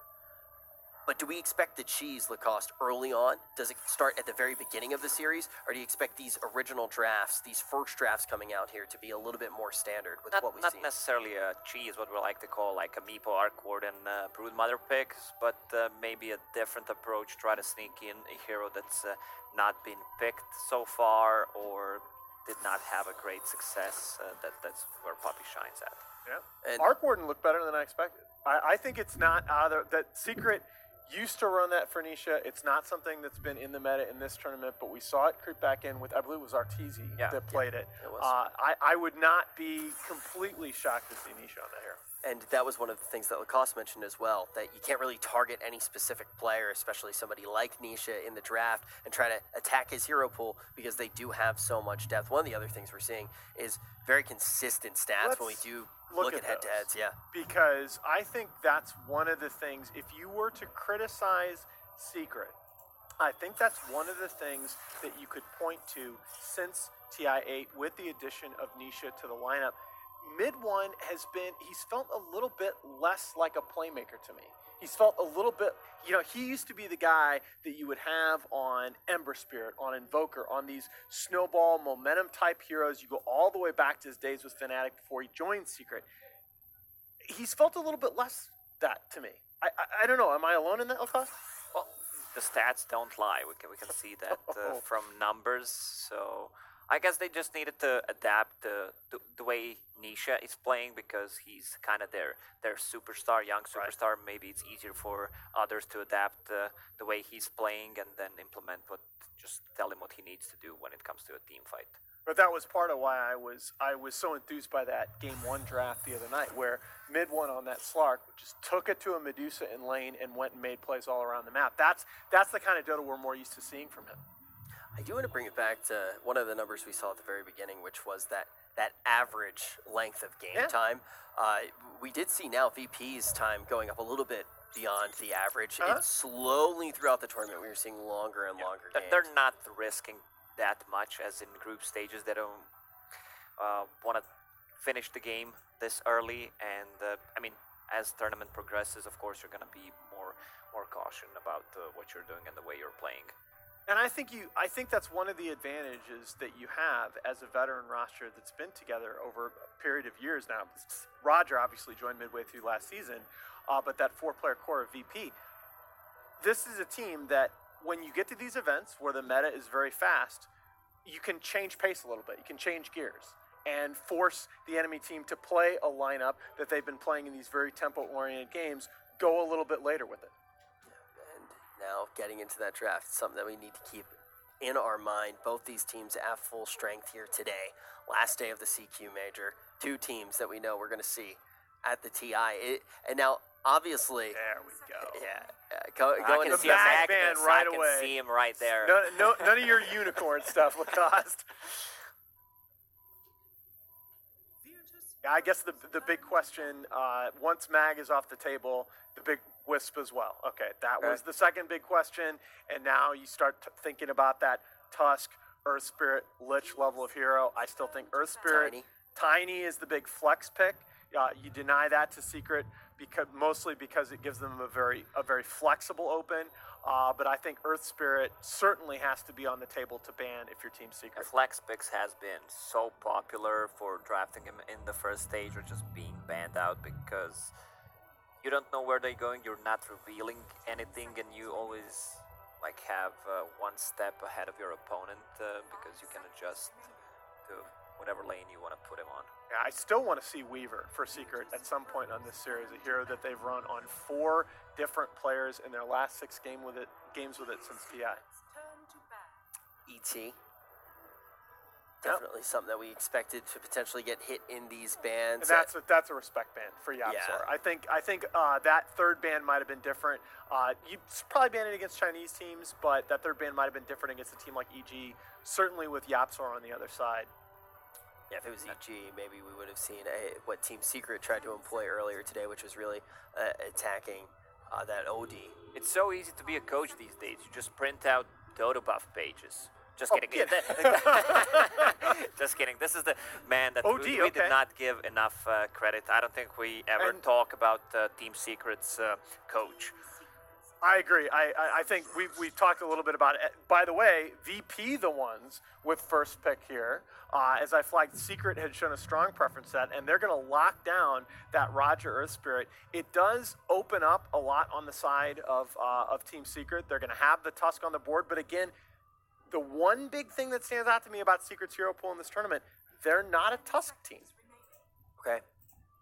But do we expect the Cheese Lacoste early on? Does it start at the very beginning of the series? Or do you expect these original drafts, these first drafts coming out here to be a little bit more standard with what we've seen? Not necessarily a Cheese, what we like to call like a Meepo, Arcward, and Broodmother picks, but maybe a different approach. Try to sneak in a hero that's not been picked so far or did not have a great success. That's where Poppy shines at. Yeah. And Arcwarden looked better than I expected. I think it's not either that Secret used to run that for Nisha. It's not something that's been in the meta in this tournament, but we saw it creep back in with, I believe it was Arteezy that played it. It was. I would not be completely shocked to see Nisha on that hero. And that was one of the things that Lacoste mentioned as well, that you can't really target any specific player, especially somebody like Nisha in the draft, and try to attack his hero pool because they do have so much depth. One of the other things we're seeing is very consistent stats when we do look at head-to-heads. Yeah. Because I think that's one of the things, if you were to criticize Secret, I think that's one of the things that you could point to since TI8 with the addition of Nisha to the lineup. Mid one he's felt a little bit less like a playmaker to me. He's felt a little bit, he used to be the guy that you would have on Ember Spirit, on Invoker, on these snowball momentum type heroes. You go all the way back to his days with Fnatic before he joined Secret. He's felt a little bit less that to me. I don't know. Am I alone in that, Lacoste? Well, the stats don't lie. We can see that from numbers. So I guess they just needed to adapt the way Nisha is playing because he's kind of their superstar, young superstar. Right. Maybe it's easier for others to adapt the way he's playing and then just tell him what he needs to do when it comes to a team fight. But that was part of why I was so enthused by that Game 1 draft the other night, where mid one on that Slark just took it to a Medusa in lane and went and made plays all around the map. That's the kind of Dota we're more used to seeing from him. I do want to bring it back to one of the numbers we saw at the very beginning, which was that average length of game time. We did see now VP's time going up a little bit beyond the average. It's slowly throughout the tournament we were seeing longer and longer games. They're not risking that much as in group stages. They don't want to finish the game this early, and I mean, as tournament progresses, of course, you're going to be more caution about what you're doing and the way you're playing. And I think that's one of the advantages that you have as a veteran roster that's been together over a period of years now. Roger obviously joined midway through last season, but that 4-player core of VP. This is a team that when you get to these events where the meta is very fast, you can change pace a little bit. You can change gears and force the enemy team to play a lineup that they've been playing in these very tempo-oriented games, go a little bit later with it. Now, getting into that draft, something that we need to keep in our mind. Both these teams at full strength here today. Last day of the CQ Major. Two teams that we know we're going to see at the TI. And now, obviously... There we go. Yeah. Going to see Magnus right away. I can see him right there. None of your unicorn stuff, Lacoste. Yeah, I guess the big question, once Mag is off the table, the big Wisp as well. Okay, that was the second big question, and now you start thinking about that Tusk, Earth Spirit, Lich level of hero. I still think Earth Spirit, Tiny is the big flex pick. You deny that to Secret mostly because it gives them a very flexible open. But I think Earth Spirit certainly has to be on the table to ban if your team's Secret. Flex picks has been so popular for drafting him in the first stage or just being banned out because you don't know where they're going, you're not revealing anything, and you always have one step ahead of your opponent because you can adjust to whatever lane you want to put him on. Yeah, I still want to see Weaver for Secret at some point on this series, a hero that they've run on 4 different players in their last 6 games with it since TI. ET. Definitely something that we expected to potentially get hit in these bans. And that's a respect ban for Yapsor. Yeah. I think that third ban might have been different. You probably banned it against Chinese teams, but that third ban might have been different against a team like EG. Certainly with Yapsor on the other side. Yeah, if it was EG, maybe we would have seen what Team Secret tried to employ earlier today, which was really attacking that OD. It's so easy to be a coach these days. You just print out Dota buff pages. Just kidding. Just kidding. This is the man that we did not give enough credit. I don't think we ever talk about Team Secret's coach. I agree. I think we've talked a little bit about it. By the way, VP the ones with first pick here. As I flagged, Secret had shown a strong preference set, and they're going to lock down that Roger Earth Spirit. It does open up a lot on the side of Team Secret. They're going to have the Tusk on the board, but again, the one big thing that stands out to me about Secret's hero pool in this tournament, they're not a Tusk team. Okay.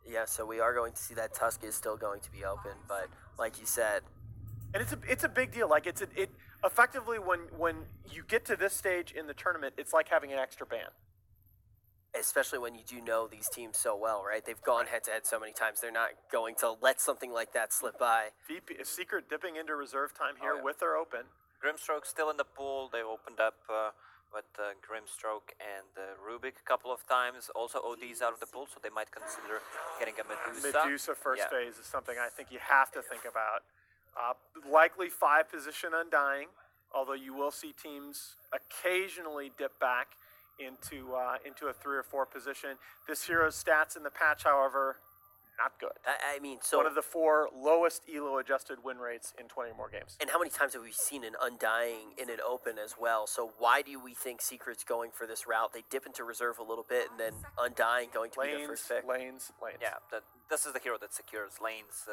Yeah, so we are going to see that Tusk is still going to be open, but like you said, and it's a big deal. Like it effectively when you get to this stage in the tournament, it's like having an extra ban. Especially when you do know these teams so well, right? They've gone head to head so many times. They're not going to let something like that slip by. VP Secret dipping into reserve time here with their open. Grimstroke still in the pool. They opened up with Grimstroke and Rubik a couple of times. Also OD's out of the pool, so they might consider getting a Medusa. Medusa first phase is something I think you have to think about. Likely 5 position Undying, although you will see teams occasionally dip back into a 3 or 4 position. This hero's stats in the patch, however, not good. I mean, so one of the 4 lowest ELO adjusted win rates in 20 or more games. And how many times have we seen an Undying in an open as well? So why do we think Secret's going for this route? They dip into reserve a little bit, and then Undying going to be their first pick. Lanes. Yeah, this is the hero that secures lanes.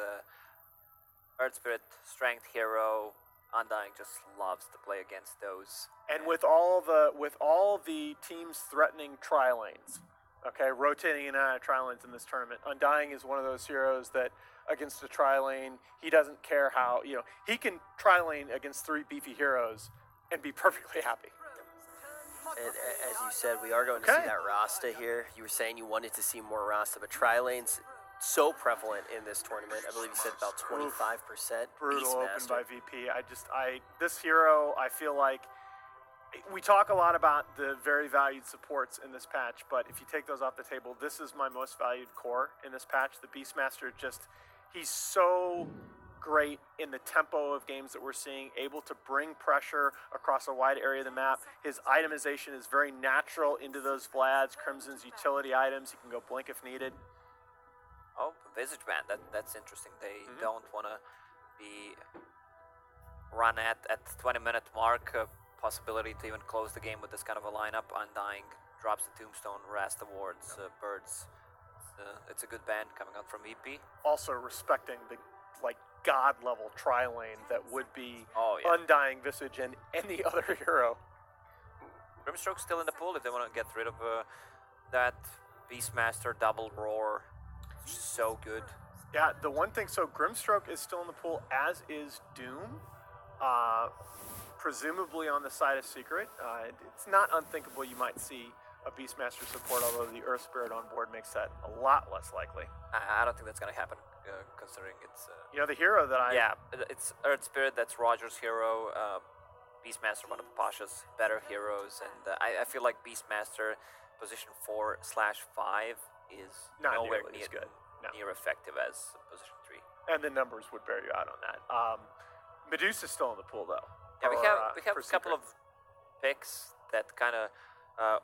Earth Spirit, Strength hero, Undying just loves to play against those. And with all the teams threatening tri-lanes, okay, rotating in and out of tri-lanes in this tournament, Undying is one of those heroes that against a tri-lane, he doesn't care how, he can tri-lane against 3 beefy heroes and be perfectly happy. And as you said, we are going to see that Rasta here. You were saying you wanted to see more Rasta, but tri-lanes so prevalent in this tournament. I believe you said about 25%. Brutal open by VP. This hero, I feel like we talk a lot about the very valued supports in this patch, but if you take those off the table, this is my most valued core in this patch. The Beastmaster he's so great in the tempo of games that we're seeing, able to bring pressure across a wide area of the map. His itemization is very natural into those Vlads, Crimson's utility items. He can go blink if needed. Oh, Visage Band, that's interesting. They don't want to be run at the 20-minute mark. Possibility to even close the game with this kind of a lineup. Undying drops the Tombstone, Rasta wards, Birds. It's a good band coming out from VP. Also respecting the god-level tri-lane that would be Undying, Visage, and any other hero. Grimstroke's still in the pool if they want to get rid of that Beastmaster double roar. So good. Yeah, the one thing, so Grimstroke is still in the pool, as is Doom. Presumably on the side of Secret. It's not unthinkable you might see a Beastmaster support, although the Earth Spirit on board makes that a lot less likely. I don't think that's going to happen, considering it's... the hero that Yeah, it's Earth Spirit, that's Roger's hero. Beastmaster, one of Pasha's better heroes, and I feel like Beastmaster position 4/5 is not nowhere nearly near, as good. No. near effective as position 3. And the numbers would bear you out on that. Medusa's still in the pool, though. Yeah, we have a couple of picks that kind of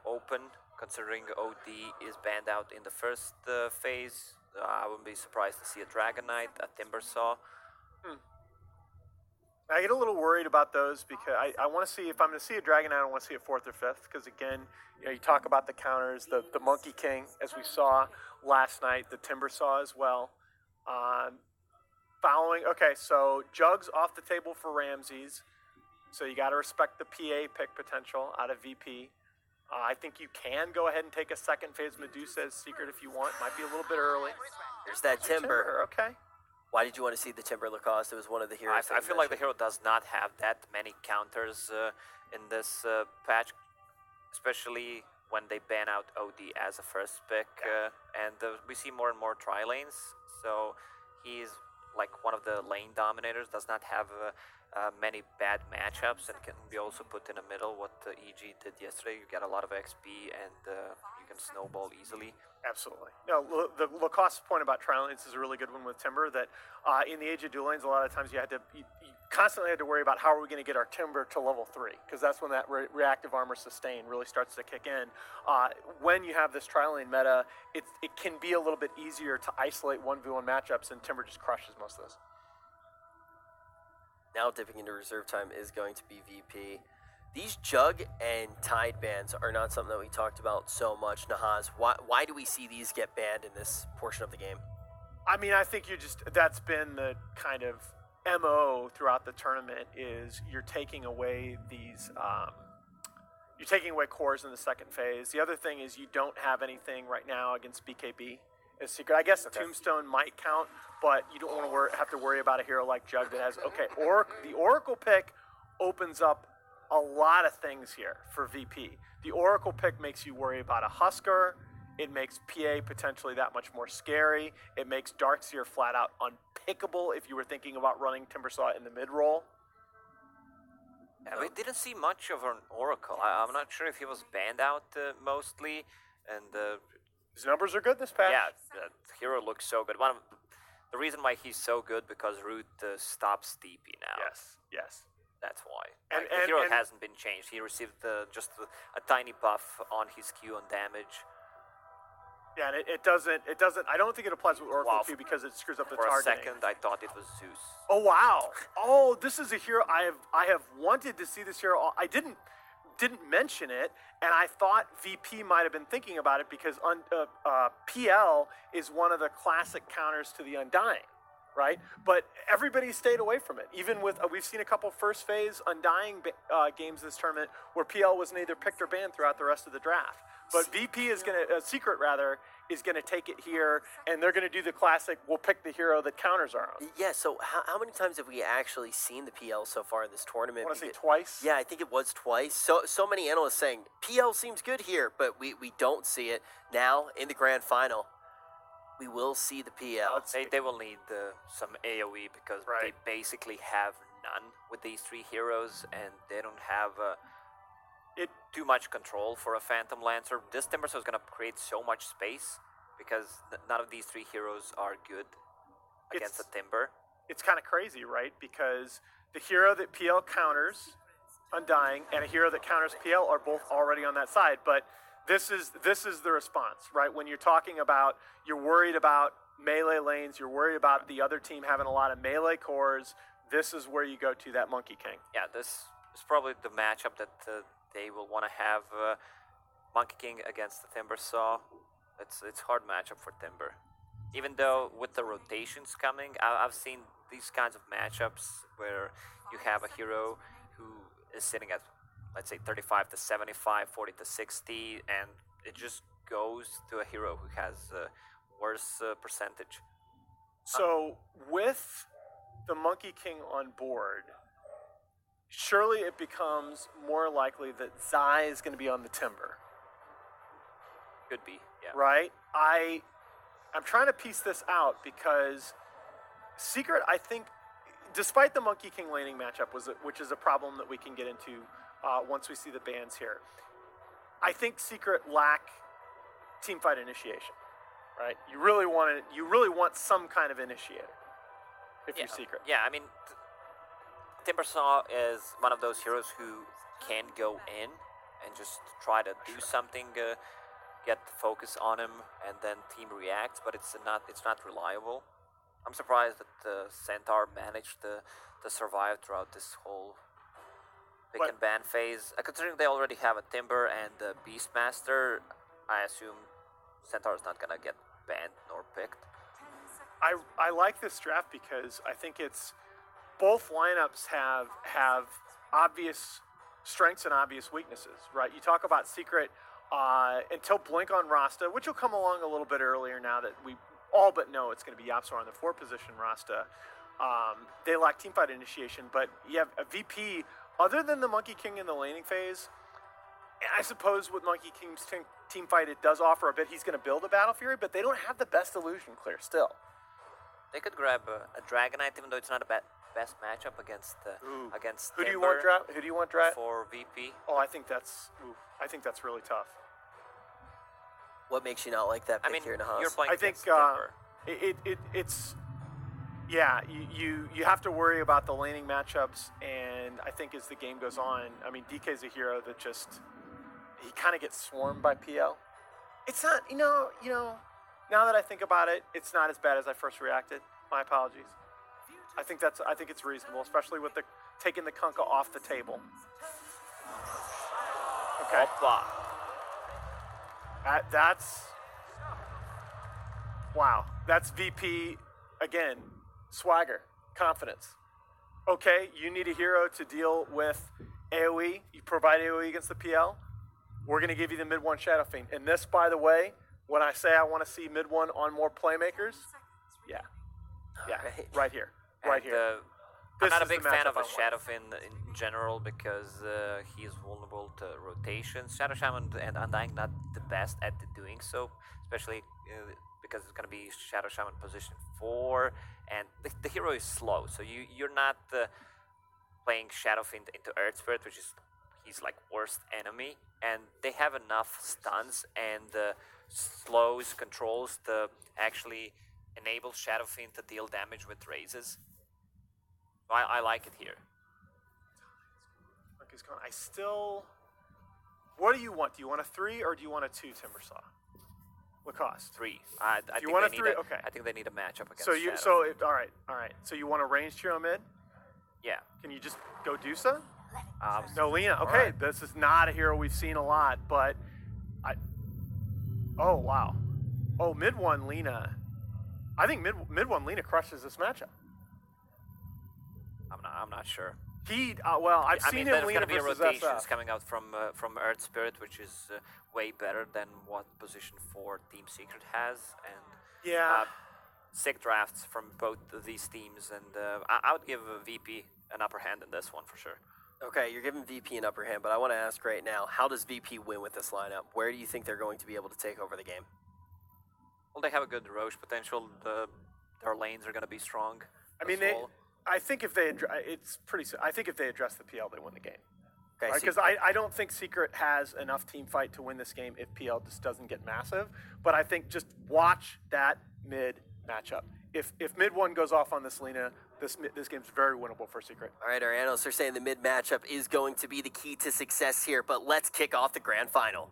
open, considering OD is banned out in the first phase. I wouldn't be surprised to see a Dragon Knight, a Timbersaw. I get a little worried about those because I want to see, if I'm going to see a Dragon Knight, I want to see it 4th or 5th, because again, you talk about the counters, the Monkey King, as we saw last night, the Timbersaw as well. So Jugs off the table for Ramses. So you got to respect the PA pick potential out of VP. I think you can go ahead and take a second phase Medusa as Secret if you want. Might be a little bit early. There's that Timber. Okay. Why did you want to see the Timber Lacoste? It was one of the heroes. I feel like the hero does not have that many counters in this patch, especially when they ban out OD as a first pick. And we see more and more tri-lanes. So he's like one of the lane dominators, does not have many bad matchups, and can be also put in the middle. What EG did yesterday, you get a lot of XP and you can snowball easily. Absolutely. The Lacoste point about tri-lanes is a really good one with Timber, that in the Age of Dual Lanes, a lot of times you constantly had to worry about how are we going to get our Timber to level 3, because that's when that reactive armor sustain really starts to kick in. When you have this tri-lane meta, it can be a little bit easier to isolate 1v1 matchups, and Timber just crushes most of those. Now dipping into reserve time is going to be VP. These Jug and Tide bans are not something that we talked about so much, Nahaz. Why do we see these get banned in this portion of the game? I mean, I think that's been the kind of MO throughout the tournament, is you're taking away these, you're taking away cores in the second phase. The other thing is you don't have anything right now against BKB as Secret. I guess Tombstone might count, but you don't want to have to worry about a hero like Jug that has, the Oracle pick opens up a lot of things here for VP. The Oracle pick makes you worry about a Husker. It makes PA potentially that much more scary. It makes Darkseer flat out unpickable if you were thinking about running Timbersaw in the mid-roll. Yeah, we didn't see much of an Oracle. I'm not sure if he was banned out mostly, and his numbers are good this patch. Yeah, the hero looks so good. The reason why he's so good, because Root stops DP now. Yes. That's why. The hero hasn't been changed. He received just a tiny buff on his Q on damage. Yeah, and it doesn't. I don't think it applies with Oracle Q because it screws up the targeting. For a second, I thought it was Zeus. Oh wow! Oh, this is a hero I have wanted to see this hero. I didn't mention it, and I thought VP might have been thinking about it because PL is one of the classic counters to the Undying, right? But everybody stayed away from it. Even with we've seen a couple first phase Undying games this tournament where PL was neither picked or banned throughout the rest of the draft. But VP is going to, Secret rather, is going to take it here, and they're going to do the classic, we'll pick the hero that counters our own. Yeah, so how many times have we actually seen the PL so far in this tournament? I want to say twice. Yeah, I think it was twice. So many analysts saying, PL seems good here, but we don't see it. Now, in the grand final, we will see the PL. They will need some AoE because they basically have none with these three heroes, and they don't have too much control for a Phantom Lancer. This Timbersaw is going to create so much space because none of these three heroes are good against a Timber. It's kind of crazy, right? Because the hero that PL counters, Undying, and a hero that counters PL are both already on that side. But this is the response, right? When you're talking about, you're worried about melee lanes, you're worried about the other team having a lot of melee cores, this is where you go to that Monkey King. Yeah, this is probably the matchup that they will want to have Monkey King against the Timbersaw. It's hard matchup for Timber. Even though with the rotations coming, I've seen these kinds of matchups where you have a hero who is sitting at, let's say, 35 to 75, 40 to 60, and it just goes to a hero who has a worse percentage. So with the Monkey King on board, surely it becomes more likely that Zai is going to be on the Timber. Could be, yeah. Right? I'm trying to piece this out because Secret, I think, despite the Monkey King laning matchup, which is a problem that we can get into once we see the bans here, I think Secret lack teamfight initiation. Right? You really want some kind of initiator if you're Secret. Yeah, I mean, Timbersaw is one of those heroes who can go in and just try to do something, get the focus on him, and then team reacts, but it's not reliable. I'm surprised that Centaur managed to survive throughout this whole pick and ban phase. Considering they already have a Timber and a Beastmaster, I assume Centaur is not gonna get banned nor picked. I like this draft because I think it's both lineups have obvious strengths and obvious weaknesses, right? You talk about Secret until Blink on Rasta, which will come along a little bit earlier now that we all but know it's going to be Yapsor on the 4 position Rasta. They lack teamfight initiation, but you have a VP, other than the Monkey King in the laning phase, I suppose with Monkey King's teamfight it does offer a bit. He's going to build a Battle Fury, but they don't have the best illusion clear still. They could grab a Dragonite, even though it's not a best matchup against Who do you Timber want Who do you want Drat? for VP. Oh, I think that's really tough. What makes you not like that pick here in the house? You're playing I think against Timber. it's yeah. You have to worry about the laning matchups, and I think as the game goes on, I mean DK's a hero that just he kind of gets swarmed by PL. It's not you know. Now that I think about it, it's not as bad as I first reacted. My apologies. I think it's reasonable, especially with taking the Kunkka off the table. Okay. That's wow. That's VP again. Swagger, confidence. Okay, you need a hero to deal with AoE. You provide AoE against the PL. We're gonna give you the mid 1 Shadow Fiend. And this, by the way, when I say I want to see mid 1 on more playmakers, yeah, right here. I'm not a big fan of a Shadow Fiend in general because he's vulnerable to rotations. Shadow Shaman and Undying not the best at doing so, especially because it's going to be Shadow Shaman position 4, and the hero is slow, so you're not playing Shadow Fiend into Earth Spirit, which is he's like worst enemy, and they have enough stuns and slows controls to actually enable Shadow Fiend to deal damage with raises. I like it here. I still. What do you want? Do you want a 3 or do you want a 2 Timbersaw? What cost? 3. I think you want a they 3? need Okay. I think they need a matchup against. All right. So you want a ranged hero mid? Yeah. Can you just go Dusa? Obviously. No, Lena. Okay, Right. This is not a hero we've seen a lot, but oh wow. Oh, mid 1 Lena. I think mid one Lena crushes this matchup. I'm not sure. I've seen him there's Lena going to be versus rotations SF. coming out from Earth Spirit, which is way better than what Position 4 Team Secret has, and sick drafts from both of these teams, and I would give VP an upper hand in this one for sure. Okay, you're giving VP an upper hand, but I want to ask right now, how does VP win with this lineup? Where do you think they're going to be able to take over the game? Well, they have a good Roche potential. Their lanes are going to be strong. I mean, I think if they address the PL, they win the game. Okay, Because I don't think Secret has enough team fight to win this game if PL just doesn't get massive. But I think just watch that mid matchup. If mid one goes off on this Lena, this game's very winnable for Secret. All right, our analysts are saying the mid matchup is going to be the key to success here, but let's kick off the grand final.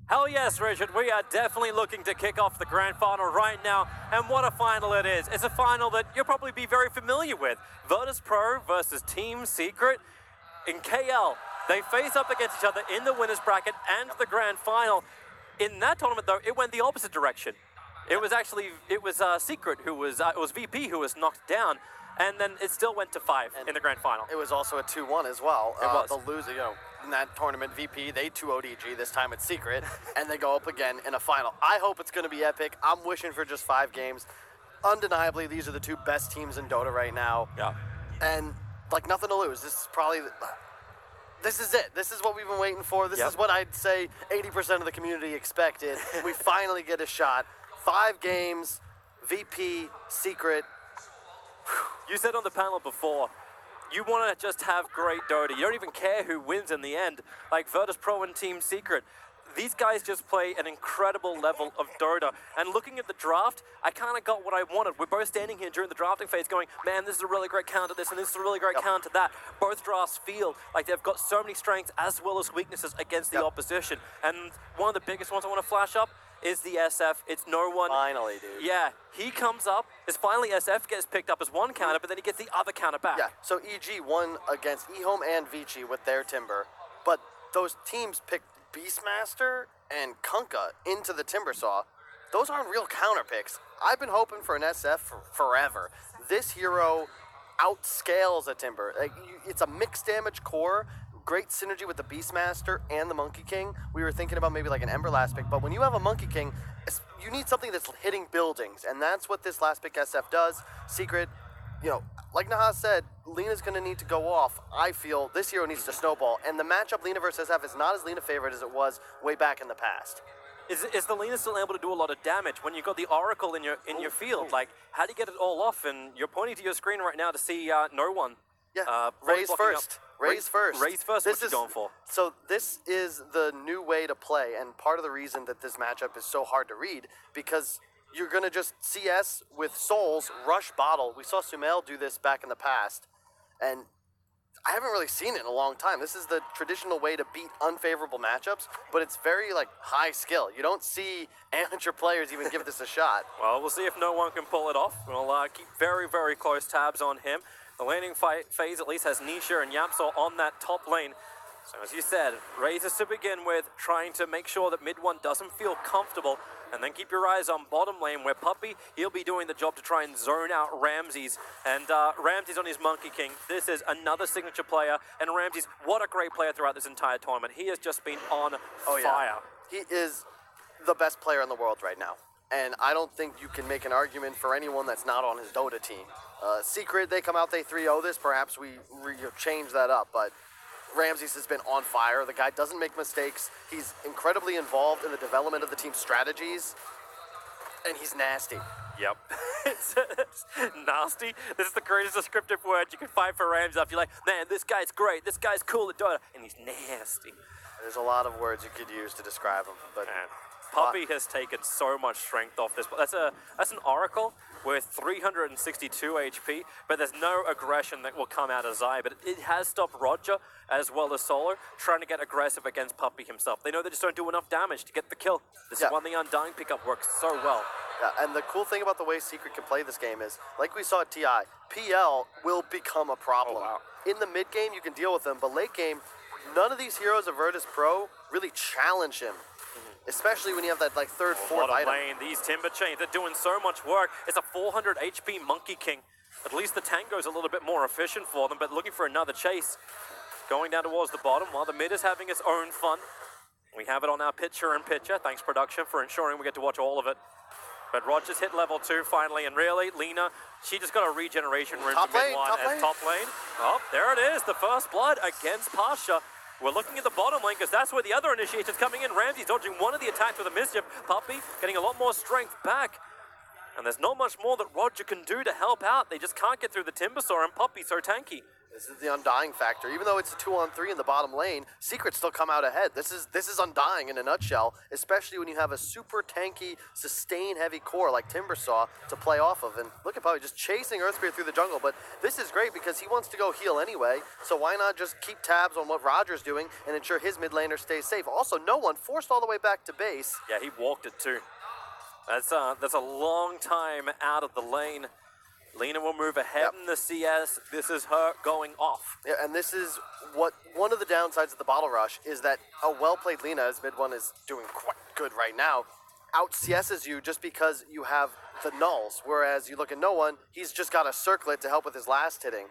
Hell yes, Richard. We are definitely looking to kick off the grand final right now. And what a final it is. It's a final that you'll probably be very familiar with. Virtus Pro versus Team Secret. In KL, they face up against each other in the winner's bracket and the grand final. In that tournament, though, it went the opposite direction. It was Secret who was, it was VP who was knocked down. And then it still went to 5 in the grand final. It was also a 2-1 as well. It was. The loser, in that tournament, VP, they 2-0'd EG, this time it's Secret, and they go up again in a final. I hope it's going to be epic. I'm wishing for just 5 games. Undeniably, these are the 2 best teams in Dota right now. Yeah. And, nothing to lose. This is probably... This is it. This is what we've been waiting for. This is what I'd say 80% of the community expected. We finally get a shot. 5 games, VP, Secret. You said on the panel before, you want to just have great Dota. You don't even care who wins in the end. Like Virtus Pro and Team Secret. These guys just play an incredible level of Dota. And looking at the draft, I kind of got what I wanted. We're both standing here during the drafting phase going, man, this is a really great counter to this, and this is a really great counter to that. Both drafts feel like they've got so many strengths as well as weaknesses against the opposition. And one of the biggest ones I want to flash up is the SF. It's no one. Finally, dude. Yeah, he comes up. It's finally SF gets picked up as one counter, but then he gets the other counter back. Yeah, so EG won against eHome and Vici with their Timber, but those teams picked Beastmaster and Kunkka into the Timbersaw. Those aren't real counter picks. I've been hoping for an SF for forever. This hero outscales a Timber. It's a mixed damage core. Great synergy with the Beastmaster and the Monkey King. We were thinking about maybe like an Ember last pick, but when you have a Monkey King, you need something that's hitting buildings, and that's what this last pick SF does. Secret, like Nahas said, Lena's going to need to go off. I feel this hero needs to snowball, and the matchup Lena versus SF is not as Lena favored as it was way back in the past. Is the Lena still able to do a lot of damage when you've got the Oracle in your field? Like, how do you get it all off? And you're pointing to your screen right now to see no one. Yeah, raise first. Raise first. Raise first. What you going for? So this is the new way to play, and part of the reason that this matchup is so hard to read, because you're going to just CS with Souls, rush bottle. We saw Sumail do this back in the past, and I haven't really seen it in a long time. This is the traditional way to beat unfavorable matchups, but it's very, high skill. You don't see amateur players even give this a shot. Well, we'll see if no one can pull it off. We'll keep very, very close tabs on him. The laning phase at least has Nisha and Yamsor on that top lane. So as you said, Razors to begin with, trying to make sure that mid one doesn't feel comfortable, and then keep your eyes on bottom lane where Puppy, he'll be doing the job to try and zone out Ramses. And Ramses on his Monkey King. This is another signature player, and Ramses, what a great player throughout this entire tournament. He has just been on fire. He is the best player in the world right now. And I don't think you can make an argument for anyone that's not on his Dota team. Secret, they come out, they 3-0 this. Perhaps we change that up, but Ramses has been on fire. The guy doesn't make mistakes. He's incredibly involved in the development of the team's strategies, and he's nasty. Yep. It's nasty. This is the greatest descriptive word you can find for Ramses. You're like, man, this guy's great. This guy's cool at Dota, and he's nasty. There's a lot of words you could use to describe him, but Puppy has taken so much strength off this. That's an Oracle with 362 HP, but there's no aggression that will come out of Zai. But it has stopped Roger as well as Solar trying to get aggressive against Puppy himself. They know they just don't do enough damage to get the kill. This is when the Undying pickup works so well. Yeah, and the cool thing about the way Secret can play this game is, like we saw at TI, PL will become a problem. Oh, wow. In the mid game, you can deal with them, but late game, none of these heroes of Virtus Pro really challenge him. especially when you have that like third, fourth Bottom item. lane, these timber chains, they're doing so much work. It's a 400 HP Monkey King. At least the tango's a little bit more efficient for them, but looking for another chase. Going down towards the bottom while the mid is having its own fun. We have it on our picture-in-picture. Thanks, production, for ensuring we get to watch all of it. But Roger's hit level 2 finally, and really, Lina, she just got a regeneration rune Top for mid lane, 1 top as lane. top lane. Oh, there it is, the first blood against Pasha. We're looking at the bottom lane because that's where the other initiation's coming in. Ramsey's dodging one of the attacks with a mischief. Puppy getting a lot more strength back. And there's not much more that Roger can do to help out. They just can't get through the Timbersaw, and Puppy's so tanky. This is the Undying factor. Even though it's a 2-on-3 in the bottom lane, Secret still come out ahead. This is Undying in a nutshell, especially when you have a super tanky, sustain-heavy core like Timbersaw to play off of. And look at Puppy just chasing Earthspear through the jungle, but this is great because he wants to go heal anyway, so why not just keep tabs on what Roger's doing and ensure his mid laner stays safe. Also, no one forced all the way back to base. Yeah, he walked it too. That's a long time out of the lane. Lina will move ahead in the CS. This is her going off. Yeah, and this is what one of the downsides of the Bottle Rush is that a well-played Lina, as mid one is doing quite good right now, out CS's you just because you have the nulls, whereas you look at no one, he's just got a circlet to help with his last hitting.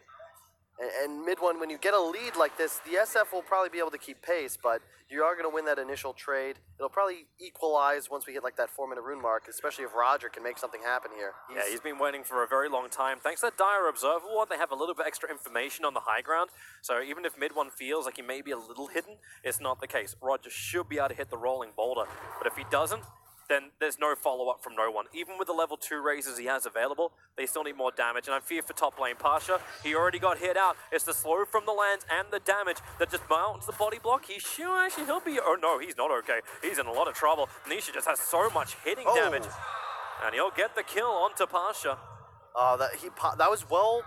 And mid one, when you get a lead like this, the SF will probably be able to keep pace, but you are going to win that initial trade. It'll probably equalize once we hit like that 4-minute rune mark, especially if Roger can make something happen here. Yeah, he's been waiting for a very long time. Thanks to that Dire Observable, they have a little bit extra information on the high ground, so even if mid one feels like he may be a little hidden, it's not the case. Roger should be able to hit the rolling boulder, but if he doesn't, then there's no follow-up from no one. Even with the level 2 raises he has available, they still need more damage, and I fear for top lane Pasha. He already got hit out. It's the slow from the lands and the damage that just mounts the body block. He'll be, oh no, he's not okay. He's in a lot of trouble. Nisha just has so much hitting damage, and he'll get the kill onto Pasha. That was well.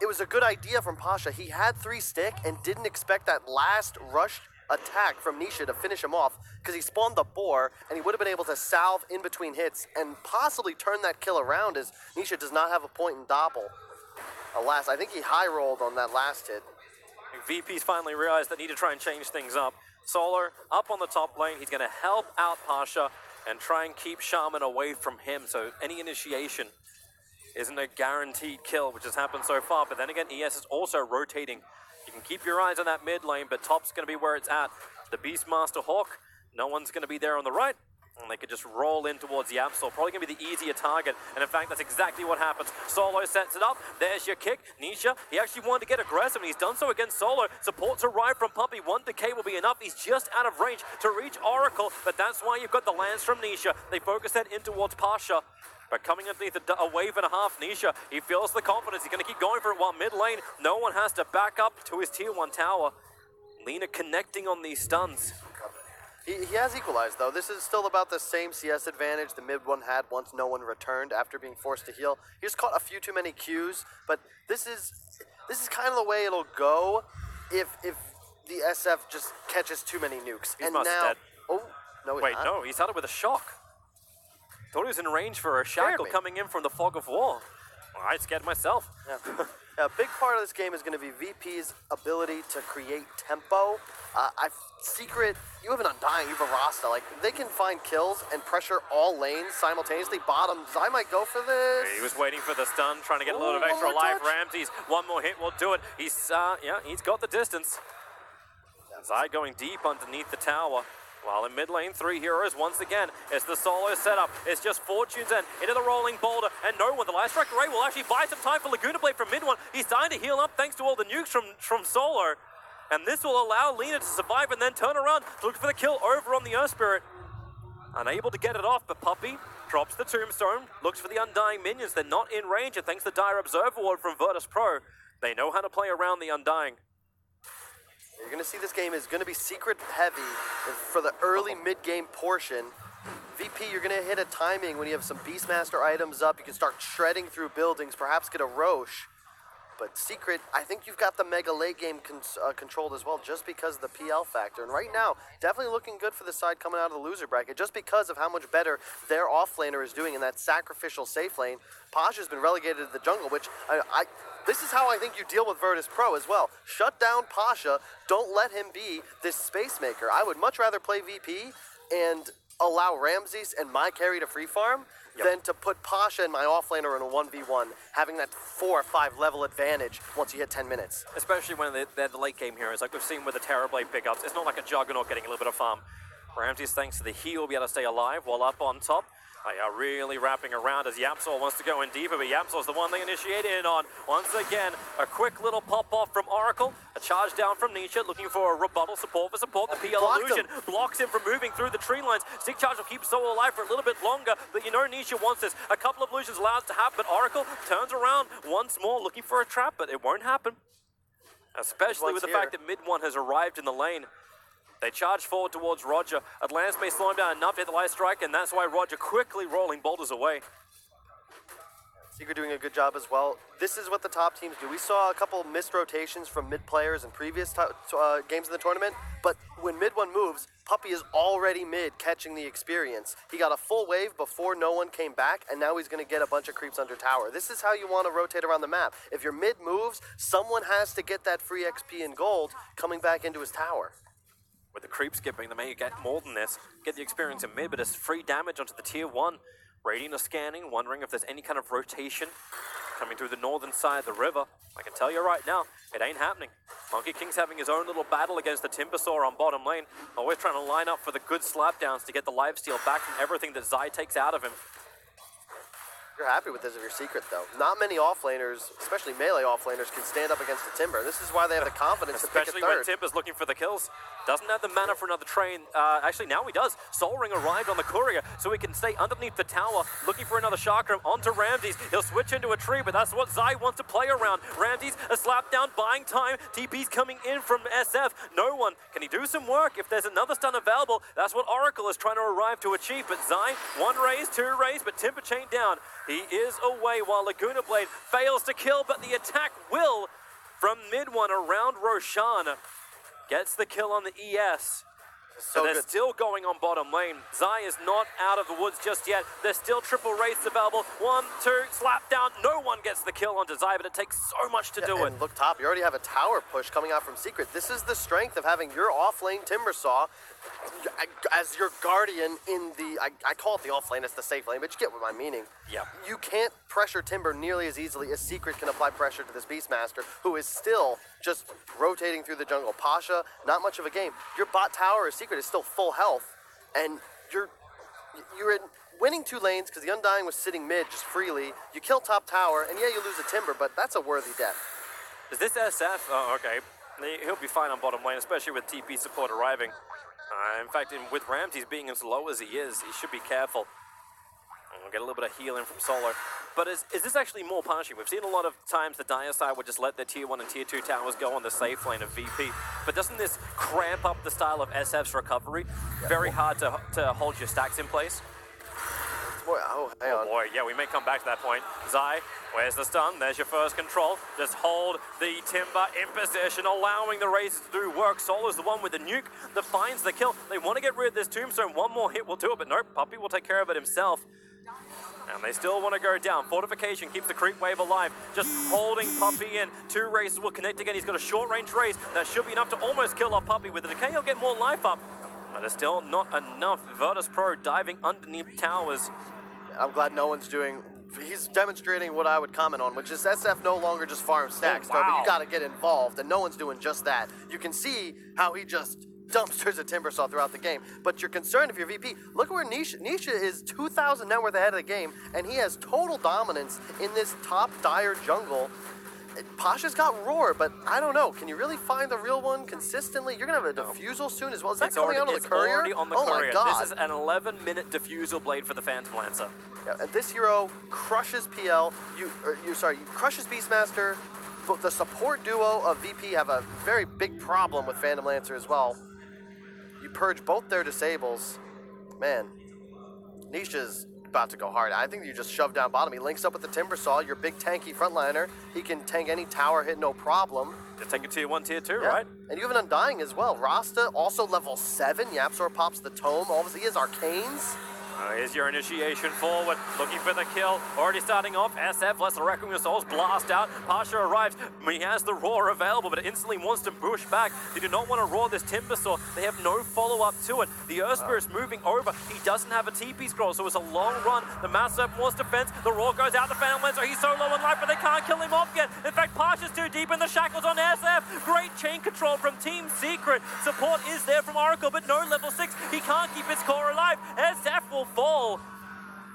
It was a good idea from Pasha. He had 3 stick and didn't expect that last rush attack from Nisha to finish him off because he spawned the boar and he would have been able to salve in between hits and possibly turn that kill around as Nisha does not have a point in Doppel. Alas, I think he high rolled on that last hit. VP's finally realized they need to try and change things up. Solar up on the top lane. He's going to help out Pasha and try and keep Shaman away from him, so any initiation isn't a guaranteed kill, which has happened so far. But then again, ES is also rotating. You can keep your eyes on that mid lane, but top's going to be where it's at. The Beastmaster Hawk, no one's going to be there on the right, and they could just roll in towards the Absol. Probably going to be the easier target, and in fact, that's exactly what happens. Solo sets it up. There's your kick. Nisha, he actually wanted to get aggressive, and he's done so against Solo. Supports arrive from Puppy. 1 decay will be enough. He's just out of range to reach Oracle, but that's why you've got the lands from Nisha. They focus that in towards Pasha. But coming underneath a wave and a half, Nisha, he feels the confidence. He's going to keep going for it while mid lane, no one has to back up to his tier 1 tower. Lina connecting on these stuns. He has equalized, though. This is still about the same CS advantage the mid one had once no one returned after being forced to heal. He just caught a few too many Qs, but this is kind of the way it'll go if the SF just catches too many nukes. He's and now now, dead. oh no, he's Wait, not. no, he's had it with a shock. Thought he was in range for a shackle coming in from the fog of war. Well, I scared myself. Yeah. A big part of this game is going to be VP's ability to create tempo. Secret, you have an Undying, you have a Rasta. Like, they can find kills and pressure all lanes simultaneously. Bottoms, I might go for this. He was waiting for the stun, trying to get a little bit of extra life. Ramsey's one more hit will do it. He's got the distance. Zai going deep underneath the tower. While in mid lane, 3 heroes once again. It's the solo setup. It's just Fortune's End into the rolling boulder, and no one. The last strike array will actually buy some time for Laguna Blade from mid one. He's starting to heal up thanks to all the nukes from Solo. And this will allow Lina to survive and then turn around to look for the kill over on the Earth Spirit. Unable to get it off, but Puppy drops the Tombstone, looks for the Undying minions. They're not in range, and thanks to the Dire Observer Ward from Virtus Pro, they know how to play around the Undying. You're going to see this game is going to be secret heavy for the early mid-game portion. VP, you're going to hit a timing when you have some Beastmaster items up. You can start shredding through buildings, perhaps get a Roche. But Secret, I think you've got the mega late game controlled as well, just because of the PL factor. And right now, definitely looking good for the side coming out of the loser bracket, just because of how much better their offlaner is doing in that sacrificial safe lane. Pasha's been relegated to the jungle, which this is how I think you deal with Virtus Pro as well. Shut down Pasha. Don't let him be this space maker. I would much rather play VP and allow Ramses and my carry to free farm than to put Pasha and my offlaner in a 1v1, having that 4 or 5 level advantage once you hit 10 minutes. Especially when they're the late game heroes, like we've seen with the Terrorblade pickups. It's not like a Juggernaut getting a little bit of farm. Ramses, thanks to the heal, will be able to stay alive while up on top. They are really wrapping around as Yapsor wants to go in deeper, but Yapsor's the one they initiate in on. Once again, a quick little pop-off from Oracle, a charge down from Nietzsche, looking for a rebuttal support for support. The PL illusion blocks him from moving through the tree lines. Stick charge will keep Solo alive for a little bit longer, but you know Nietzsche wants this. A couple of illusions allows it to happen, but Oracle turns around once more, looking for a trap, but it won't happen. Especially with the fact that mid-1 has arrived in the lane. They charge forward towards Roger. Atlantis may slow him down enough to hit the light strike, and that's why Roger quickly rolling boulders away. Secret doing a good job as well. This is what the top teams do. We saw a couple missed rotations from mid players in previous games in the tournament, but when mid 1 moves, Puppey is already mid catching the experience. He got a full wave before no one came back, and now he's going to get a bunch of creeps under tower. This is how you want to rotate around the map. If your mid moves, someone has to get that free XP and gold coming back into his tower. With the creep skipping, they may get more than this. Get the experience in mid, but it's free damage onto the tier 1. Radiant is scanning, wondering if there's any kind of rotation coming through the northern side of the river. I can tell you right now, it ain't happening. Monkey King's having his own little battle against the Timbersaw on bottom lane. Always trying to line up for the good slapdowns to get the lifesteal back from everything that Zai takes out of him. You're happy with this of your secret, though. Not many offlaners, especially melee offlaners, can stand up against the Timber. This is why they have the confidence to pick a Especially third. when Timber's looking for the kills. Doesn't have the mana for another train. Actually, now he does. Soul Ring arrived on the Courier, so he can stay underneath the tower, looking for another chakram onto Ramses. He'll switch into a tree, but that's what Zai wants to play around. Ramses, a slap down, buying time. TP's coming in from SF. No one. Can he do some work? If there's another stun available, that's what Oracle is trying to arrive to achieve. But Zai, 1 raise, 2 raise, but Timber chained down. He is away while Laguna Blade fails to kill, but the attack will from mid 1 around Roshan. Gets the kill on the ES. So they're still going on bottom lane. Zai is not out of the woods just yet. There's still triple wraiths available. 1, 2, slap down. No one gets the kill onto Zai, but it takes so much to do it. And look top, you already have a tower push coming out from Secret. This is the strength of having your off-lane Timbersaw as your guardian in the, I call it the off-lane, it's the safe lane, but you get what I'm meaning. Yeah. You can't pressure Timber nearly as easily as Secret can apply pressure to this Beastmaster, who is still just rotating through the jungle. Pasha, not much of a game. Your bot tower as Secret is still full health, and you're winning 2 lanes because the Undying was sitting mid just freely. You kill top tower, and yeah, you lose a Timber, but that's a worthy death. Is this SF? Oh, okay. He'll be fine on bottom lane, especially with TP support arriving. In fact, with Ramses being as low as he is, he should be careful. We'll get a little bit of healing from Solo. But is this actually more punishing? We've seen a lot of times the Dire side would just let their tier 1 and tier 2 towers go on the safe lane of VP. But doesn't this cramp up the style of SF's recovery? Very hard to hold your stacks in place. Boy, hang on. Oh boy, yeah, we may come back to that point. Zai, where's the stun? There's your first control. Just hold the Timber in position, allowing the Razors to do work. Solo's the one with the nuke that finds the kill. They want to get rid of this Tombstone. 1 more hit will do it, but nope, Puppey will take care of it himself. And they still want to go down. Fortification keeps the creep wave alive. Just holding Puppey in. 2 races will connect again. He's got a short range race. That should be enough to almost kill off Puppey. With the decay, he'll get more life up. But it's still not enough. Virtus Pro diving underneath towers. I'm glad no one's doing... He's demonstrating what I would comment on, which is SF no longer just farm stacks, but you got to get involved, and no one's doing just that. You can see how he just dumpsters a Timbersaw throughout the game, but you're concerned if you're VP. Look at where Nisha is 2,000 net worth ahead of the game, and he has total dominance in this top dire jungle. Pasha's got Roar, but I don't know. Can you really find the real one consistently? You're going to have a Diffusal soon as well. Is that coming out on the Courier? Already on the oh Courier. My God. This is an 11-minute Diffusal blade for the Phantom Lancer. Yeah, and this hero crushes PL. You crushes Beastmaster. But the support duo of VP have a very big problem with Phantom Lancer as well. You purge both their disables. Man, Nisha's about to go hard. I think you just shove down bottom. He links up with the Timbersaw, your big tanky frontliner. He can tank any tower hit, no problem. Just take a tier 1, tier 2, right? And you have an Undying as well. Rasta, also level 7. Yapsor pops the Tome. Obviously, he has Arcanes. Here's your initiation forward, looking for the kill. Already starting off, SF lets the Requiem of Souls blast out. Pasha arrives, he has the Roar available, but instantly wants to push back. They do not want to Roar this Timber Saw. They have no follow-up to it. The Earth Spirit's moving over. He doesn't have a TP scroll, so it's a long run. The Mass Serpent wants defense. The Roar goes out the Phantom Lens, so he's so low on life, but they can't kill him off yet. In fact, Pasha's too deep in the shackles on SF. Great chain control from Team Secret. Support is there from Oracle, but no level 6. He can't keep his core alive. SF will fall.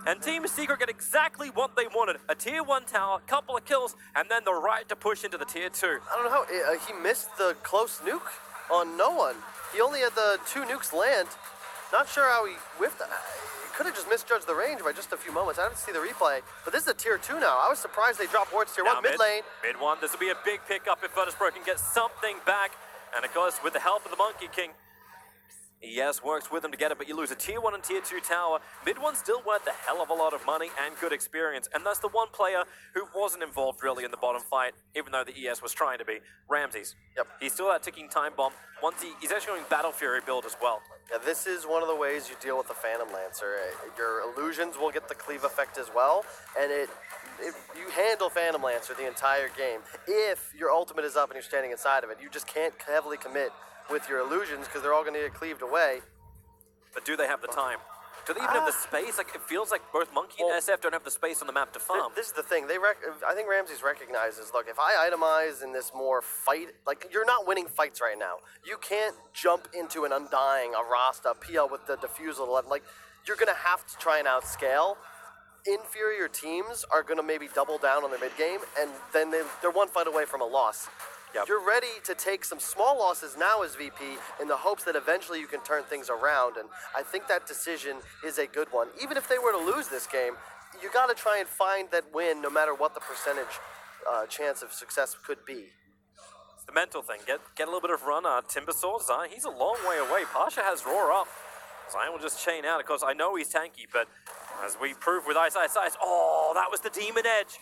And Team Secret get exactly what they wanted. A tier 1 tower, couple of kills, and then the right to push into the tier 2. I don't know how, he missed the close nuke on no one. He only had the 2 nukes land. Not sure how he whiffed that. He could have just misjudged the range by just a few moments. I didn't see the replay, but this is a tier 2 now. I was surprised they dropped wards tier 1 mid lane. Mid 1, this will be a big pickup if Virtus.pro can get something back. And of course, with the help of the Monkey King, yes, works with them together, but you lose a tier 1 and tier 2 tower. Mid 1 still worth a hell of a lot of money and good experience, and that's the one player who wasn't involved really in the bottom fight, even though the ES was trying to be. Ramses. Yep. He's still that ticking time bomb. Once he's actually going Battle Fury build as well. Yeah, this is one of the ways you deal with the Phantom Lancer. Your illusions will get the cleave effect as well, and you handle Phantom Lancer the entire game. If your ultimate is up and you're standing inside of it, you just can't heavily commit with your illusions because they're all going to get cleaved away. But do they have the time? Do they even have the space? Like, it feels like both Monkey and SF don't have the space on the map to farm. This is the thing. I think Ramses recognizes, look, if I itemize in this more fight, like, you're not winning fights right now. You can't jump into an Undying, a Rasta, PL with the Diffusal. Like, you're going to have to try and outscale. Inferior teams are going to maybe double down on their mid game, and then they're one fight away from a loss. Yep. You're ready to take some small losses now as VP in the hopes that eventually you can turn things around, and I think that decision is a good one. Even if they were to lose this game, you got to try and find that win no matter what the percentage chance of success could be. It's the mental thing. Get a little bit of run. Timbersaw, Zion, he's a long way away. Pasha has Roar up. Zion will just chain out. Of course, I know he's tanky, but as we proved with Ice, oh, that was the Demon Edge.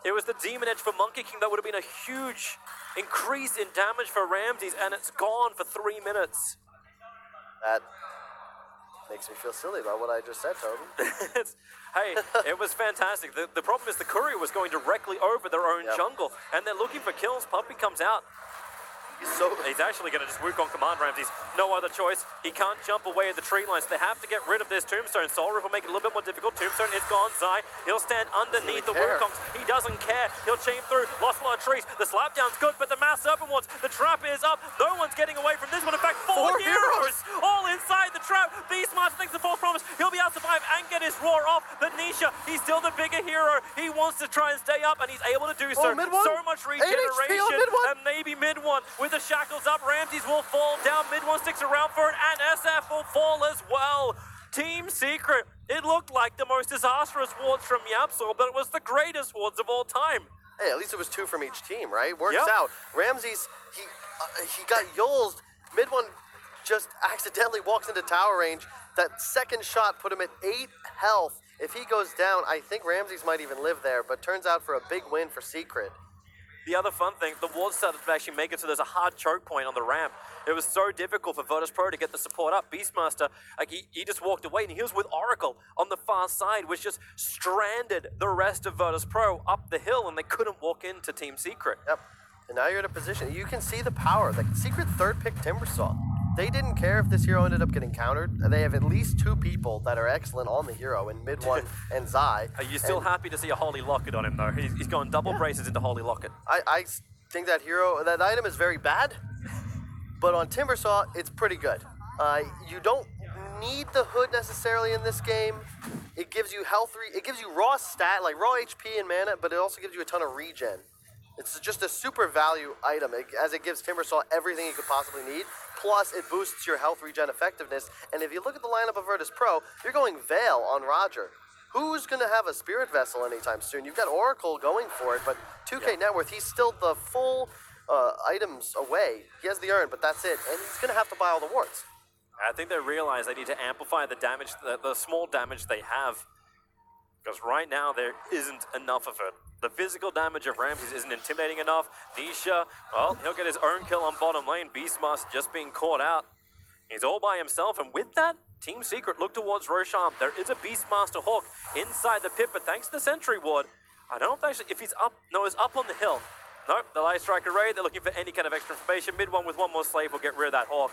It was the Demon Edge for Monkey King. That would have been a huge increase in damage for Ramses, and it's gone for 3 minutes. That makes me feel silly about what I just said, Toby. Hey, it was fantastic. The problem is the courier was going directly over their own jungle, and they're looking for kills. Puppy comes out. He's actually going to just work on command, Ramses. No other choice. He can't jump away at the tree lines. They have to get rid of this Tombstone. Soul Rip will make it a little bit more difficult. Tombstone is gone. Zai, he'll stand underneath the Wukongs. He doesn't care. He'll chain through. Lost a lot of trees. The slapdown's good, but the Mass Serpent wants. The trap is up. No one's getting away from this one. In fact, four heroes all inside the trap. Beastmaster thinks the false promise. He'll be able to survive and get his Roar off. But Nisha, he's still the bigger hero. He wants to try and stay up, and he's able to do so. So much regeneration. And maybe mid one with the shackles up. Ramses will fall down. Mid one sticks around for it, and SF will fall as well. Team Secret, it looked like the most disastrous wards from Yapsor, but it was the greatest wards of all time. Hey, at least it was 2 from each team, right? Works out. Ramses, he got yolzed. Mid one just accidentally walks into tower range. That second shot put him at 8 health. If he goes down, I think Ramses might even live there, but turns out for a big win for Secret. The other fun thing, the ward started to actually make it so there's a hard choke point on the ramp. It was so difficult for Virtus.pro to get the support up. Beastmaster, like he just walked away, and he was with Oracle on the far side, which just stranded the rest of Virtus.pro up the hill, and they couldn't walk into Team Secret. Yep. And now you're in a position. You can see the power. Like, Secret third pick Timbersaw. They didn't care if this hero ended up getting countered. They have at least 2 people that are excellent on the hero in mid one and Zai. Are you still happy to see a Holy Locket on him, though? He's going double braces into Holy Locket. I think that item is very bad, but on Timbersaw, it's pretty good. You don't need the hood necessarily in this game. It gives you health, it gives you raw stat, like raw HP and mana, but it also gives you a ton of regen. It's just a super value item, as it gives Timbersaw everything you could possibly need. Plus, it boosts your health regen effectiveness. And if you look at the lineup of Virtus.pro, you're going Veil on Roger. Who's going to have a Spirit Vessel anytime soon? You've got Oracle going for it, but 2K net worth, he's still the full items away. He has the urn, but that's it. And he's going to have to buy all the wards. I think they realize they need to amplify the damage, the small damage they have. Because right now, there isn't enough of it. The physical damage of Ramses isn't intimidating enough. Nisha, well, he'll get his own kill on bottom lane. Beastmaster just being caught out. He's all by himself, and with that, Team Secret look towards Roshan. There is a Beastmaster Hawk inside the pit, but thanks to the Sentry Ward, I don't know if he's up. No, he's up on the hill. Nope, the Light Striker Raid, they're looking for any kind of extra information. Mid one with one more slave will get rid of that Hawk.